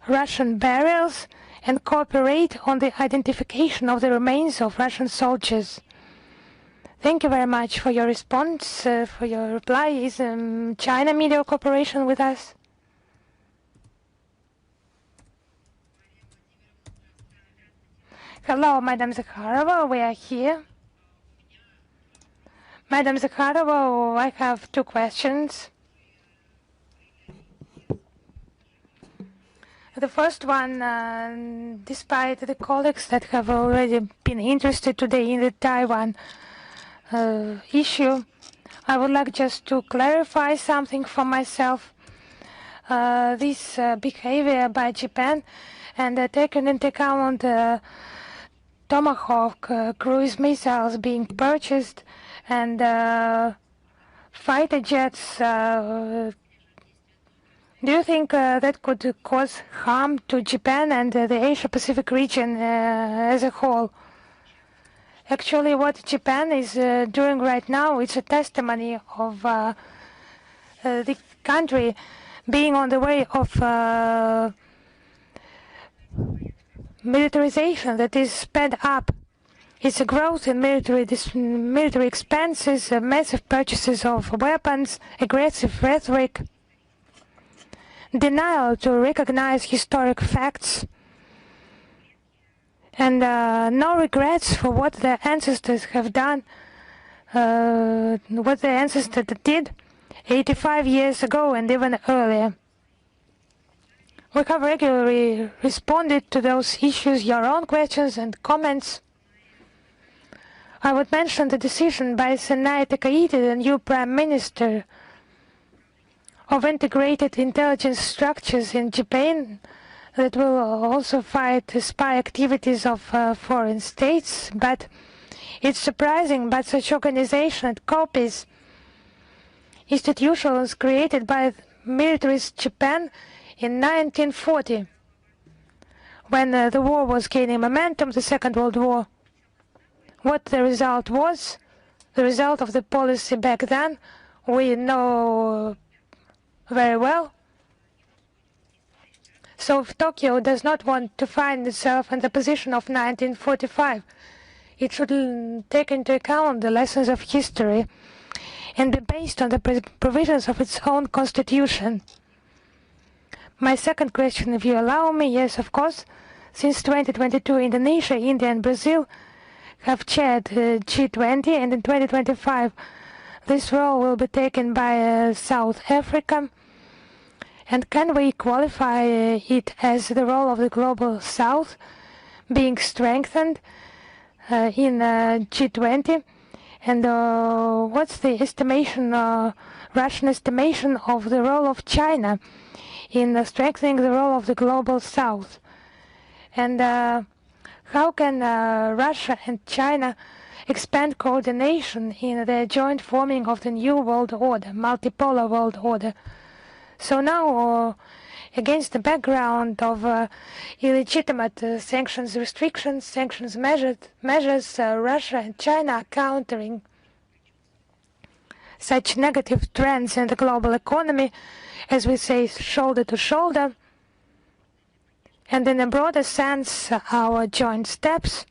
Russian burials and cooperate on the identification of the remains of Russian soldiers. Thank you very much for your response, for your reply. Is China media cooperation with us? Hello, Madam Zakharova, we are here. Madam Zakharova, I have two questions. The first one, despite the colleagues that have already been interested today in the Taiwan issue, I would like just to clarify something for myself. This behavior by Japan and taking into account Tomahawk cruise missiles being purchased and fighter jets, do you think that could cause harm to Japan and the Asia-Pacific region as a whole? Actually, what Japan is doing right now, it's a testimony of the country being on the way of militarization that is sped up. It's a growth in military expenses, massive purchases of weapons, aggressive rhetoric. denial to recognize historic facts, and no regrets for what their ancestors have done, what their ancestors did 85 years ago and even earlier. We have regularly responded to those issues, your own questions and comments. I would mention the decision by Senai Takaichi, the new Prime Minister, of integrated intelligence structures in Japan that will also fight spy activities of foreign states. But it's surprising, but such organization copies institutions created by militarist Japan in 1940, when the war was gaining momentum, the Second World War. What the result was, the result of the policy back then, we know very well. So if Tokyo does not want to find itself in the position of 1945, it should take into account the lessons of history and be based on the provisions of its own constitution. My second question, if you allow me, yes, of course. Since 2022, Indonesia, India and Brazil have chaired G20, and in 2025 this role will be taken by South Africa. And can we qualify it as the role of the Global South being strengthened in G20? And what's the estimation, Russian estimation of the role of China in strengthening the role of the Global South? And how can Russia and China expand coordination in the joint forming of the new world order, multipolar world order? So now, against the background of illegitimate sanctions restrictions, sanctions measures, Russia and China are countering such negative trends in the global economy, as we say, shoulder to shoulder. And in a broader sense, our joint steps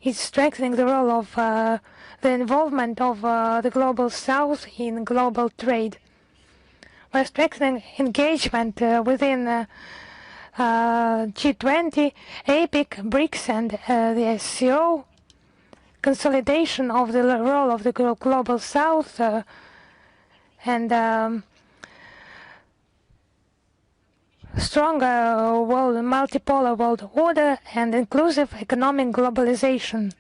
is strengthening the role of the involvement of the Global South in global trade. We're strengthening engagement within G20, APEC, BRICS and the SCO, consolidation of the role of the Global South, and stronger world, multipolar world order and inclusive economic globalization.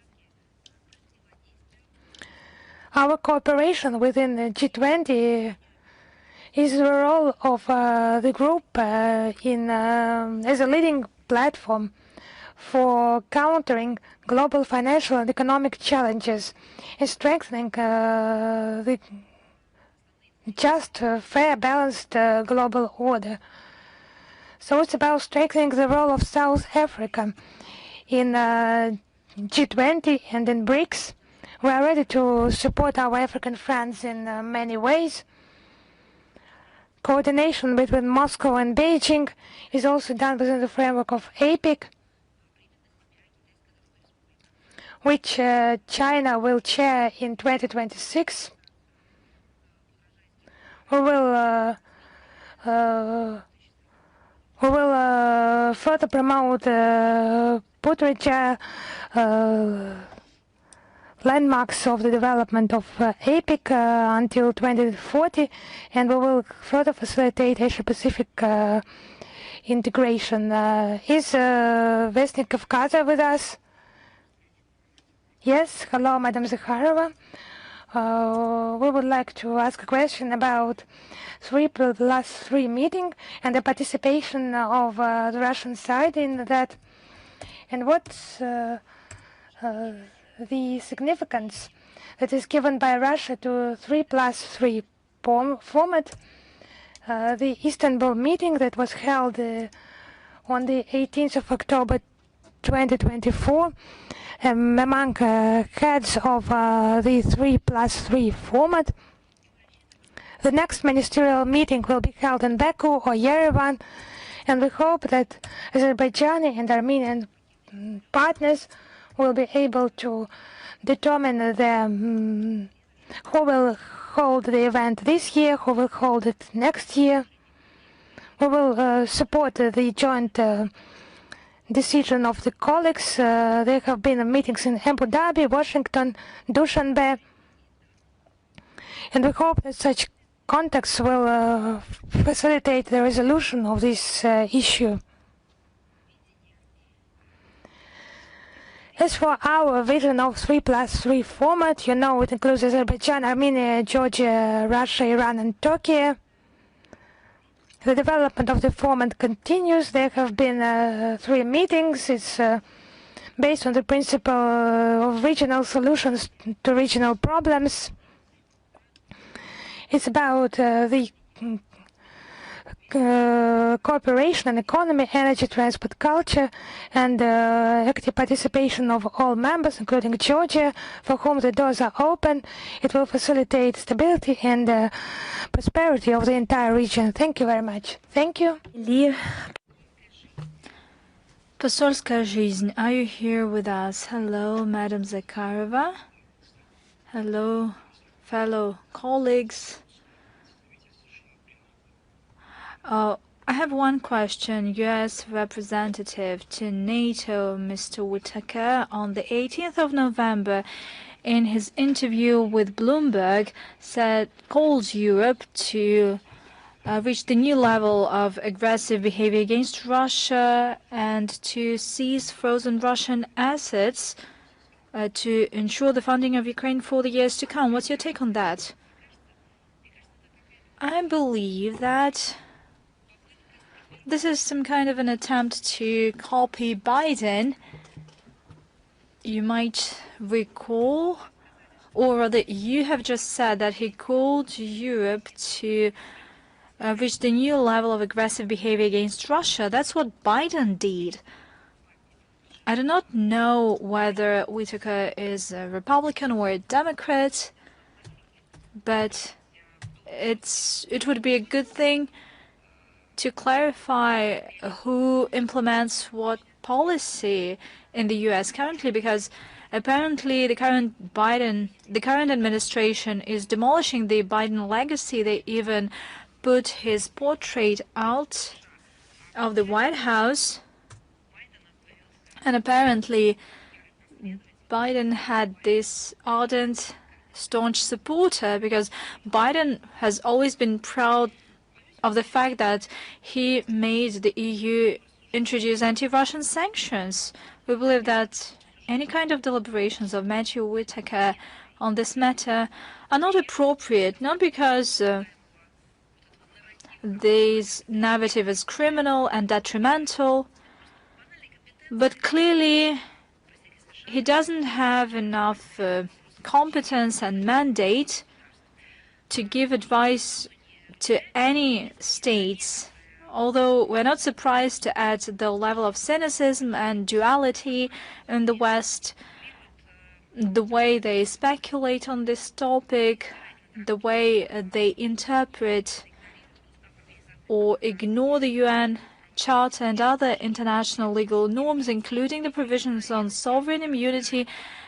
Our cooperation within the G20 is the role of the group as a leading platform for countering global financial and economic challenges and strengthening the just, fair, balanced global order. So it's about strengthening the role of South Africa in G20 and in BRICS. We are ready to support our African friends in many ways. Coordination between Moscow and Beijing is also done within the framework of APEC, which China will chair in 2026. We will further promote Putrija landmarks of the development of APEC until 2040, and we will further facilitate Asia-Pacific integration. Is Vestnik Kavkaza with us? Yes, hello, Madam Zakharova. We would like to ask a question about 3+3 meeting and the participation of the Russian side in that, and what's the significance that is given by Russia to 3+3 format. The Istanbul meeting that was held on the 18th of October 2024 among heads of the 3+3 format. The next ministerial meeting will be held in Baku or Yerevan, and we hope that Azerbaijani and Armenian partners will be able to determine who will hold the event this year, who will hold it next year. We will support the joint decision of the colleagues. There have been meetings in Abu Dhabi, Washington, Dushanbe, and we hope that such contacts will facilitate the resolution of this issue. As for our vision of 3+3 format, you know, it includes Azerbaijan, Armenia, Georgia, Russia, Iran, and Turkey. The development of the format continues. There have been 3 meetings. It's based on the principle of regional solutions to regional problems. It's about the cooperation and economy, energy, transport, culture, and active participation of all members, including Georgia, for whom the doors are open. It will facilitate stability and prosperity of the entire region. Thank you very much. Thank you. Посольская жизнь, are you here with us? Hello, Madam Zakharova. Hello, fellow colleagues. I have one question. U.S. representative to NATO, Mr. Whitaker, on the 18th of November, in his interview with Bloomberg, called Europe to reach the new level of aggressive behavior against Russia and to seize frozen Russian assets to ensure the funding of Ukraine for the years to come. What's your take on that? I believe that this is some kind of an attempt to copy Biden. You might recall, or rather you have just said that he called Europe to reach the new level of aggressive behavior against Russia. That's what Biden did. I do not know whether Whitaker is a Republican or a Democrat, but it would be a good thing to clarify who implements what policy in the U.S. currently, because apparently the current administration is demolishing the Biden legacy. They even put his portrait out of the White House, and apparently Biden had this ardent, staunch supporter, because Biden has always been proud of the fact that he made the EU introduce anti-Russian sanctions. We believe that any kind of deliberations of Matthew Whitaker on this matter are not appropriate, not because this narrative is criminal and detrimental, but clearly he doesn't have enough competence and mandate to give advice to any states, although we're not surprised at the level of cynicism and duality in the West, the way they speculate on this topic, the way they interpret or ignore the UN Charter and other international legal norms, including the provisions on sovereign immunity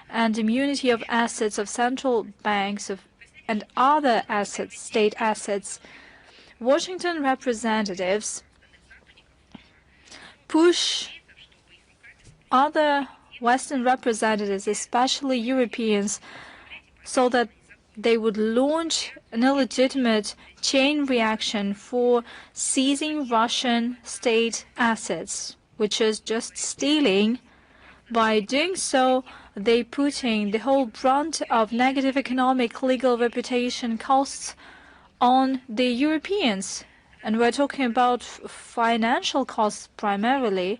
and immunity of assets of central banks and other assets, state assets. Washington representatives push other Western representatives, especially Europeans, so that they would launch an illegitimate chain reaction for seizing Russian state assets, which is just stealing. By doing so, they putting the whole brunt of negative economic, legal, reputation costs on the Europeans. And we're talking about financial costs primarily,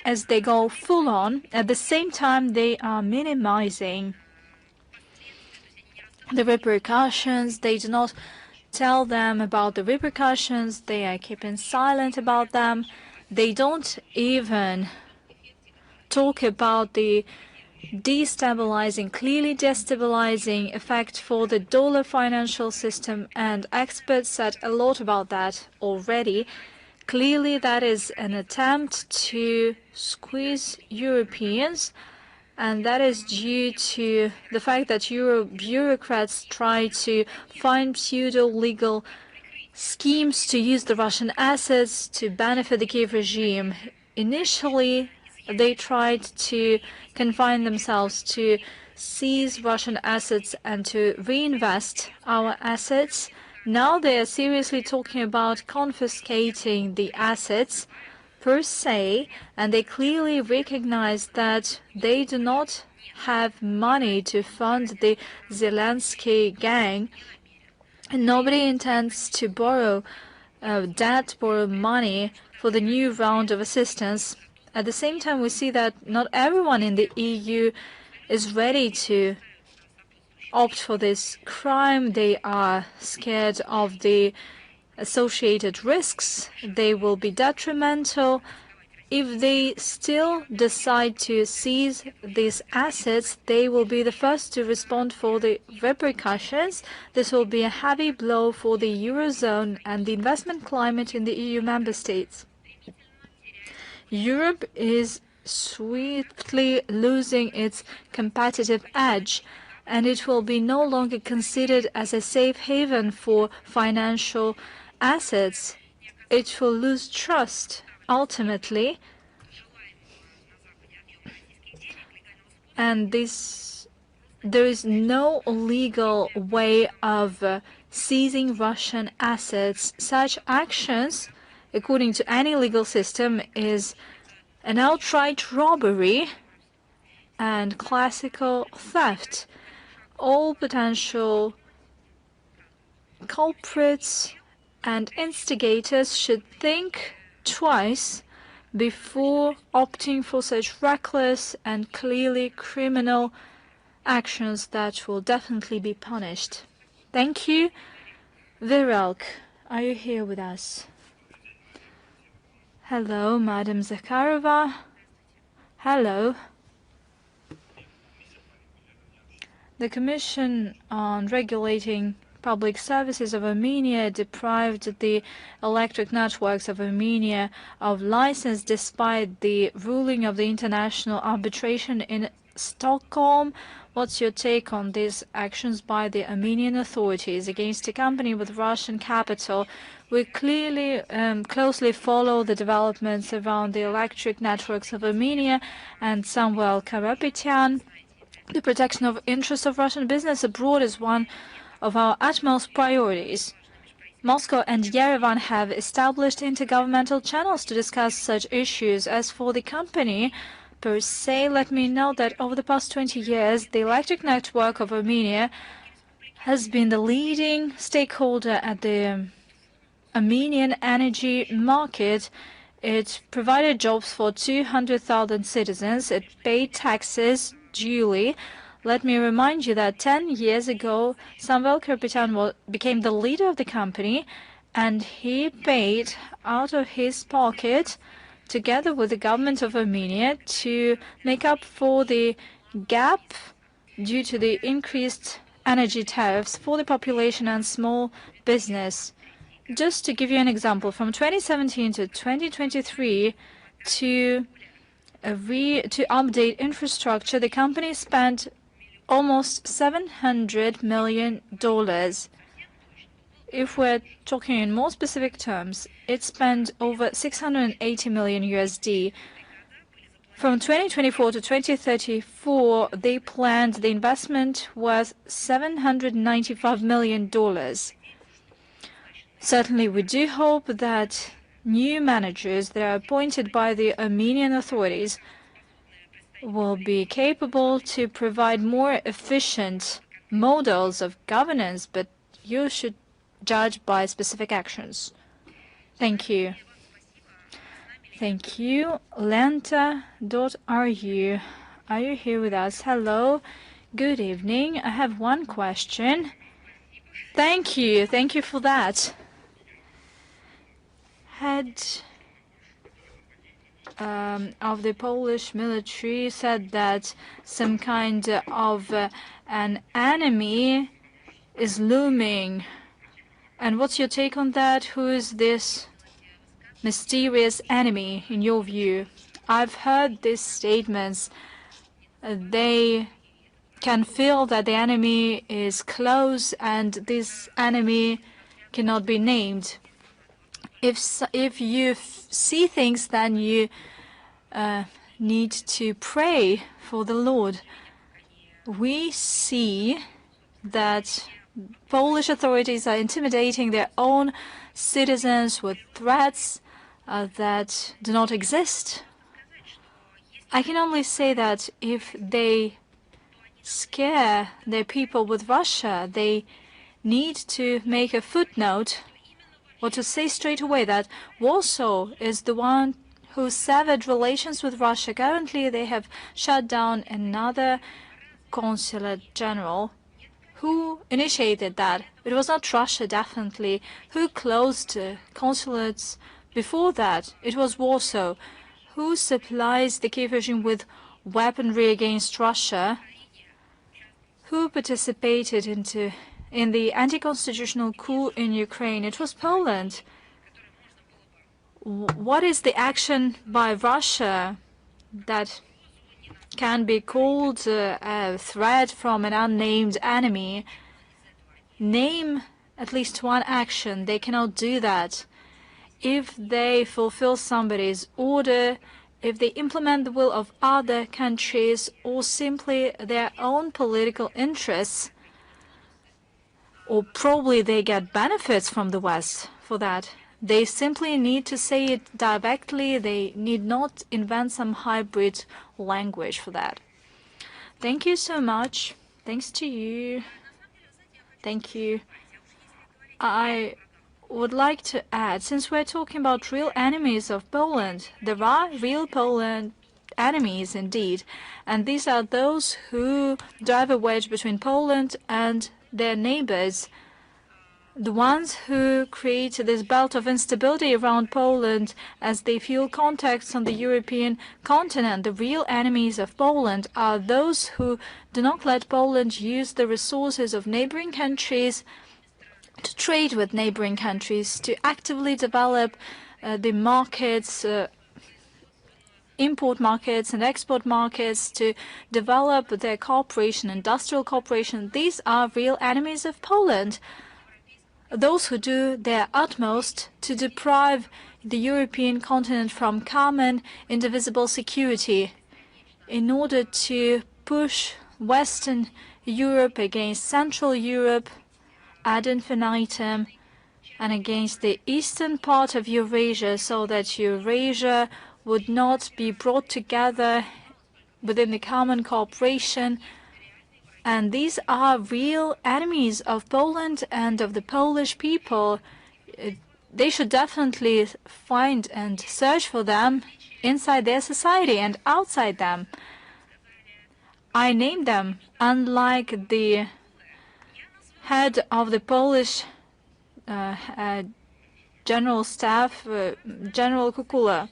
as they go full on. At the same time, they are minimizing the repercussions. They do not tell them about the repercussions. They are keeping silent about them. They don't even talk about the clearly destabilizing effect for the dollar financial system, and experts said a lot about that already. Clearly, that is an attempt to squeeze Europeans, and that is due to the fact that Euro bureaucrats try to find pseudo-legal schemes to use the Russian assets to benefit the Kyiv regime. Initially, they tried to confine themselves to seize Russian assets and to reinvest our assets. Now they are seriously talking about confiscating the assets per se, and they clearly recognize that they do not have money to fund the Zelensky gang. And nobody intends to borrow money for the new round of assistance. At the same time, we see that not everyone in the EU is ready to opt for this crime. They are scared of the associated risks. They will be detrimental. If they still decide to seize these assets, they will be the first to respond for the repercussions. This will be a heavy blow for the Eurozone and the investment climate in the EU member states. Europe is swiftly losing its competitive edge, and it will be no longer considered as a safe haven for financial assets. It will lose trust ultimately, and there is no legal way of seizing Russian assets. Such actions, according to any legal system, is an outright robbery and classical theft. All potential culprits and instigators should think twice before opting for such reckless and clearly criminal actions that will definitely be punished. Thank you. Viralk, are you here with us? Hello, Madam Zakharova. Hello. The Commission on Regulating Public Services of Armenia deprived the electric networks of Armenia of license despite the ruling of the International Arbitration in Stockholm. What's your take on these actions by the Armenian authorities against a company with Russian capital? We clearly closely follow the developments around the electric networks of Armenia and Samuel Karapetyan. The protection of interests of Russian business abroad is one of our utmost priorities. Moscow and Yerevan have established intergovernmental channels to discuss such issues. As for the company per se, let me note that over the past 20 years, the electric network of Armenia has been the leading stakeholder at the Armenian energy market. It provided jobs for 200,000 citizens. It paid taxes duly. Let me remind you that 10 years ago, Samuel Karapetyan became the leader of the company, and he paid out of his pocket, together with the government of Armenia, to make up for the gap due to the increased energy tariffs for the population and small business. Just to give you an example, from 2017 to 2023, to update infrastructure, the company spent almost $700 million. If we're talking in more specific terms, it spent over 680 million USD. From 2024 to 2034, they planned the investment was $795 million. Certainly, we do hope that new managers that are appointed by the Armenian authorities will be capable to provide more efficient models of governance, but you should judge by specific actions. Thank you. Thank you. Lenta.ru. Are you here with us? Hello. Good evening. I have one question. Thank you. Thank you for that. Head of the Polish military said that some kind of an enemy is looming. And what's your take on that? Who is this mysterious enemy, in your view? I've heard these statements. They can feel that the enemy is close, and this enemy cannot be named. If you see things, then you need to pray for the Lord. We see that Polish authorities are intimidating their own citizens with threats that do not exist. I can only say that if they scare their people with Russia, they need to make a footnote or to say straight away that Warsaw is the one who severed relations with Russia. Currently, they have shut down another consulate general. Who initiated that? It was not Russia, definitely. Who closed consulates before that? It was Warsaw. Who supplies the Kyiv regime with weaponry against Russia? Who participated in the anti-constitutional coup in Ukraine? It was Poland. What is the action by Russia that can be called a threat from an unnamed enemy? Name at least one action. They cannot do that. If they fulfill somebody's order, if they implement the will of other countries or simply their own political interests, or probably they get benefits from the West for that, they simply need to say it directly. They need not invent some hybrid language for that. Thank you so much. Thanks to you. Thank you. I would like to add, since we're talking about real enemies of Poland, there are real Poland enemies indeed, and these are those who drive a wedge between Poland and their neighbors, the ones who create this belt of instability around Poland as they fuel contacts on the European continent. The real enemies of Poland are those who do not let Poland use the resources of neighboring countries to trade with neighboring countries, to actively develop the markets, import markets and export markets, to develop their cooperation, industrial cooperation. These are real enemies of Poland. Those who do their utmost to deprive the European continent from common, indivisible security in order to push Western Europe against Central Europe ad infinitum and against the eastern part of Eurasia, so that Eurasia would not be brought together within the common cooperation. And these are real enemies of Poland and of the Polish people. They should definitely find and search for them inside their society and outside them. I named them, unlike the head of the Polish General Staff, General Kukula.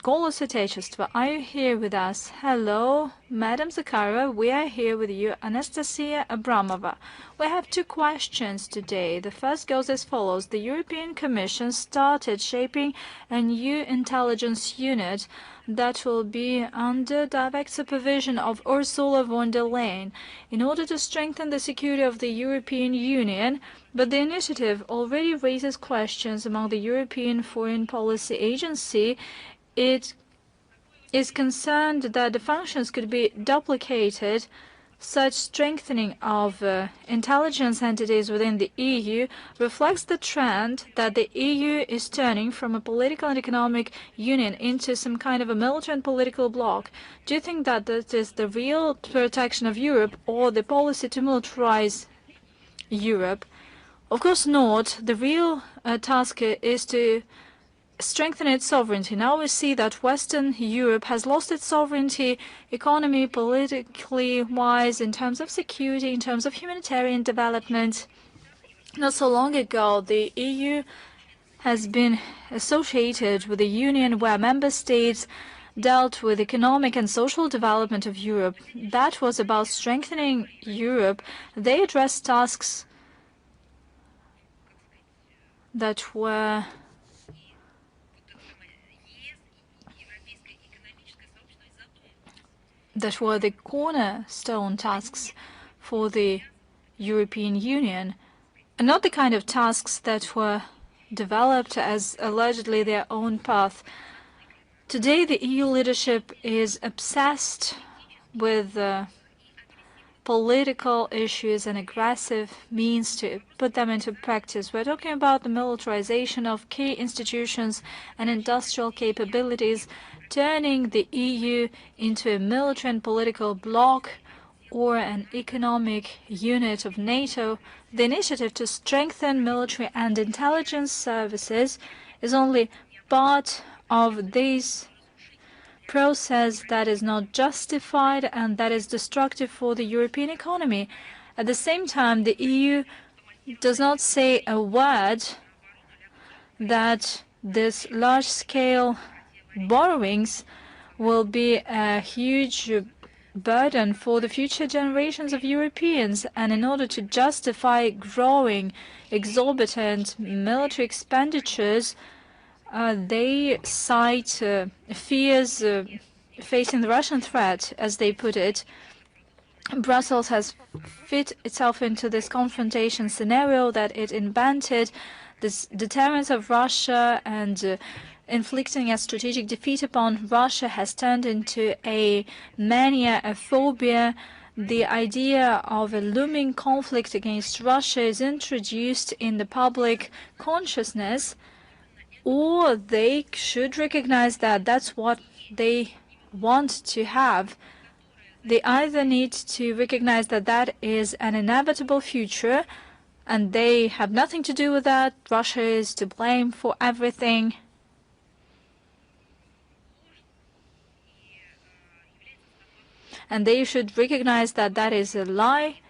Golos Отечества, are you here with us? Hello, Madam Zakharova, we are here with you, Anastasia Abramova. We have two questions today. The first goes as follows. The European Commission started shaping a new intelligence unit that will be under direct supervision of Ursula von der Leyen in order to strengthen the security of the European Union, but the initiative already raises questions among the European Foreign Policy Agency. It is concerned that the functions could be duplicated. Such strengthening of intelligence entities within the EU reflects the trend that the EU is turning from a political and economic union into some kind of a military and political bloc. Do you think that that is the real protection of Europe or the policy to militarize Europe? Of course not. The real task is to strengthen its sovereignty. Now we see that Western Europe has lost its sovereignty, economy, politically wise, in terms of security, in terms of humanitarian development. Not so long ago, the EU has been associated with a union where member states dealt with economic and social development of Europe. That was about strengthening Europe. They addressed tasks that were the cornerstone tasks for the European Union. not the kind of tasks that were developed as allegedly their own path. Today, the EU leadership is obsessed with political issues and aggressive means to put them into practice. We're talking about the militarization of key institutions and industrial capabilities, turning the EU into a military and political bloc or an economic unit of NATO. The initiative to strengthen military and intelligence services is only part of this process that is not justified and that is destructive for the European economy. At the same time, the EU does not say a word that this large-scale borrowings will be a huge burden for the future generations of Europeans, and in order to justify growing exorbitant military expenditures, they cite fears facing the Russian threat, as they put it. Brussels has fit itself into this confrontation scenario that it invented. This deterrence of Russia and inflicting a strategic defeat upon Russia has turned into a mania, a phobia. The idea of a looming conflict against Russia is introduced in the public consciousness, or they should recognize that that's what they want to have. They either need to recognize that that is an inevitable future and they have nothing to do with that. Russia is to blame for everything. And they should recognize that that is a lie.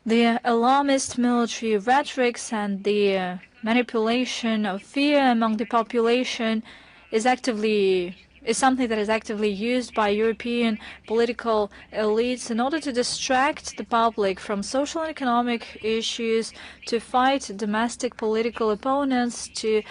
The alarmist military rhetorics and the manipulation of fear among the population is something that is actively used by European political elites in order to distract the public from social and economic issues, to fight domestic political opponents, to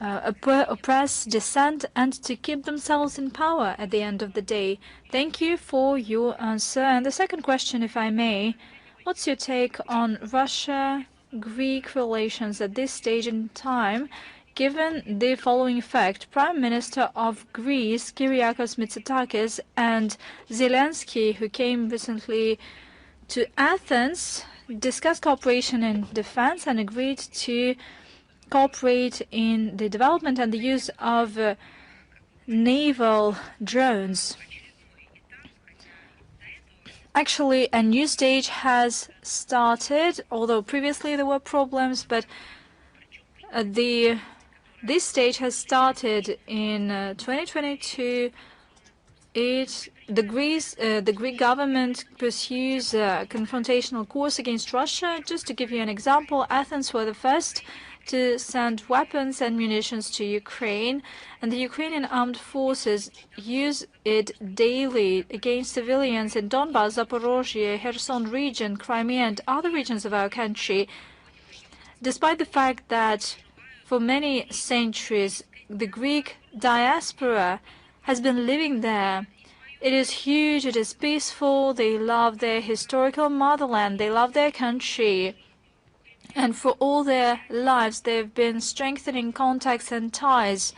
oppress dissent, and to keep themselves in power at the end of the day. Thank you for your answer. And the second question, if I may, what's your take on Russia-Greek relations at this stage in time, given the following fact? Prime Minister of Greece, Kyriakos Mitsotakis, and Zelensky, who came recently to Athens, discussed cooperation in defense and agreed to cooperate in the development and the use of naval drones. Actually, a new stage has started, although previously there were problems, but this stage has started in 2022. The Greek government pursues a confrontational course against Russia. Just to give you an example, Athens were the first to send weapons and munitions to Ukraine, and the Ukrainian armed forces use it daily against civilians in Donbas, Zaporozhye, Kherson region, Crimea, and other regions of our country. Despite the fact that for many centuries the Greek diaspora has been living there, it is huge, it is peaceful, they love their historical motherland, they love their country. And for all their lives, they've been strengthening contacts and ties.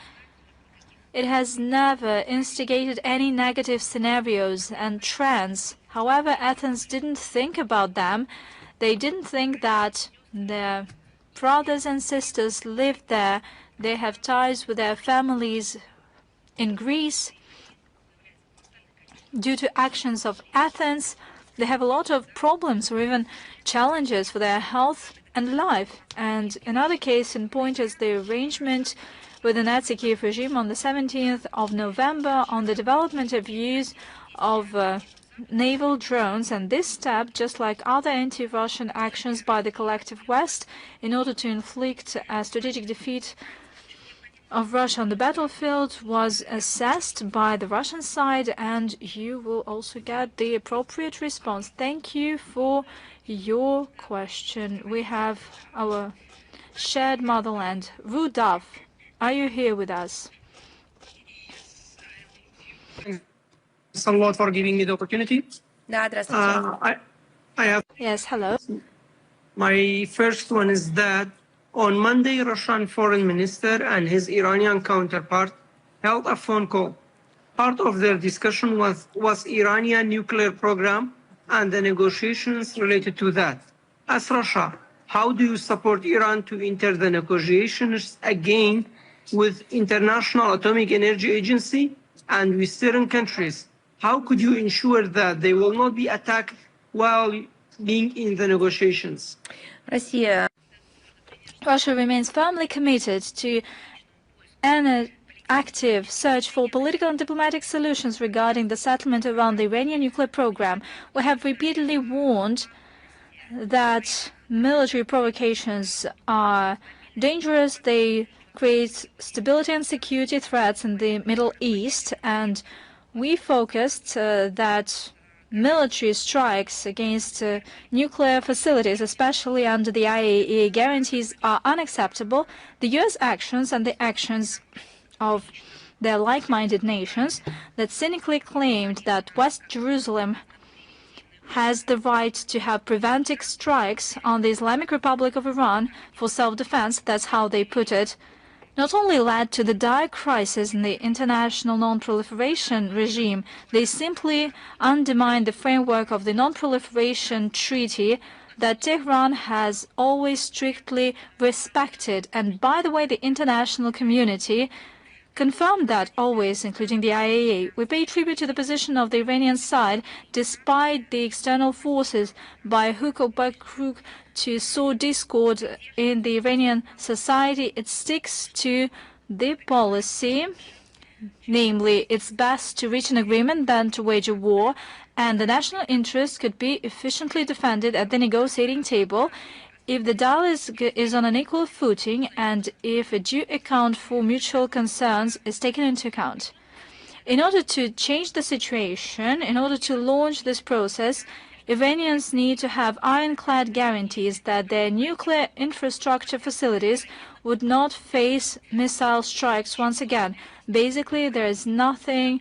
It has never instigated any negative scenarios and trends. However, Athens didn't think about them. They didn't think that their brothers and sisters lived there. They have ties with their families in Greece. Due to actions of Athens, they have a lot of problems or even challenges for their health and life. And another case in point is the arrangement with the Nazi Kyiv regime on the 17th of November on the development of use of naval drones. And this step, just like other anti-Russian actions by the collective West in order to inflict a strategic defeat of Russia on the battlefield, was assessed by the Russian side, and you will also get the appropriate response. Thank you for your question. We have our shared motherland. Rudolf, are you here with us? Thanks a lot for giving me the opportunity. Да, здравствуйте. I have Yes, hello. My first one is that on Monday, Russian foreign minister and his Iranian counterpart held a phone call. Part of their discussion was Iranian nuclear program and the negotiations related to that. As Russia, how do you support Iran to enter the negotiations again with International Atomic Energy Agency and Western countries? How could you ensure that they will not be attacked while being in the negotiations? Russia remains firmly committed to an active search for political and diplomatic solutions regarding the settlement around the Iranian nuclear program. We have repeatedly warned that military provocations are dangerous. They create stability and security threats in the Middle East, and we focused that military strikes against nuclear facilities, especially under the IAEA guarantees, are unacceptable. The U.S. actions and the actions of their like-minded nations that cynically claimed that West Jerusalem has the right to have preventive strikes on the Islamic Republic of Iran for self-defense, that's how they put it, not only led to the dire crisis in the international non-proliferation regime, they simply undermined the framework of the non-proliferation treaty that Tehran has always strictly respected. And by the way, the international community confirmed that always, including the IAEA. We pay tribute to the position of the Iranian side, despite the external forces, by hook or by crook, to sow discord in the Iranian society. It sticks to the policy, namely, it's best to reach an agreement than to wage a war, and the national interest could be efficiently defended at the negotiating table if the dialogue is on an equal footing and if a due account for mutual concerns is taken into account. In order to change the situation, in order to launch this process, Iranians need to have ironclad guarantees that their nuclear infrastructure facilities would not face missile strikes once again. Basically, there is nothing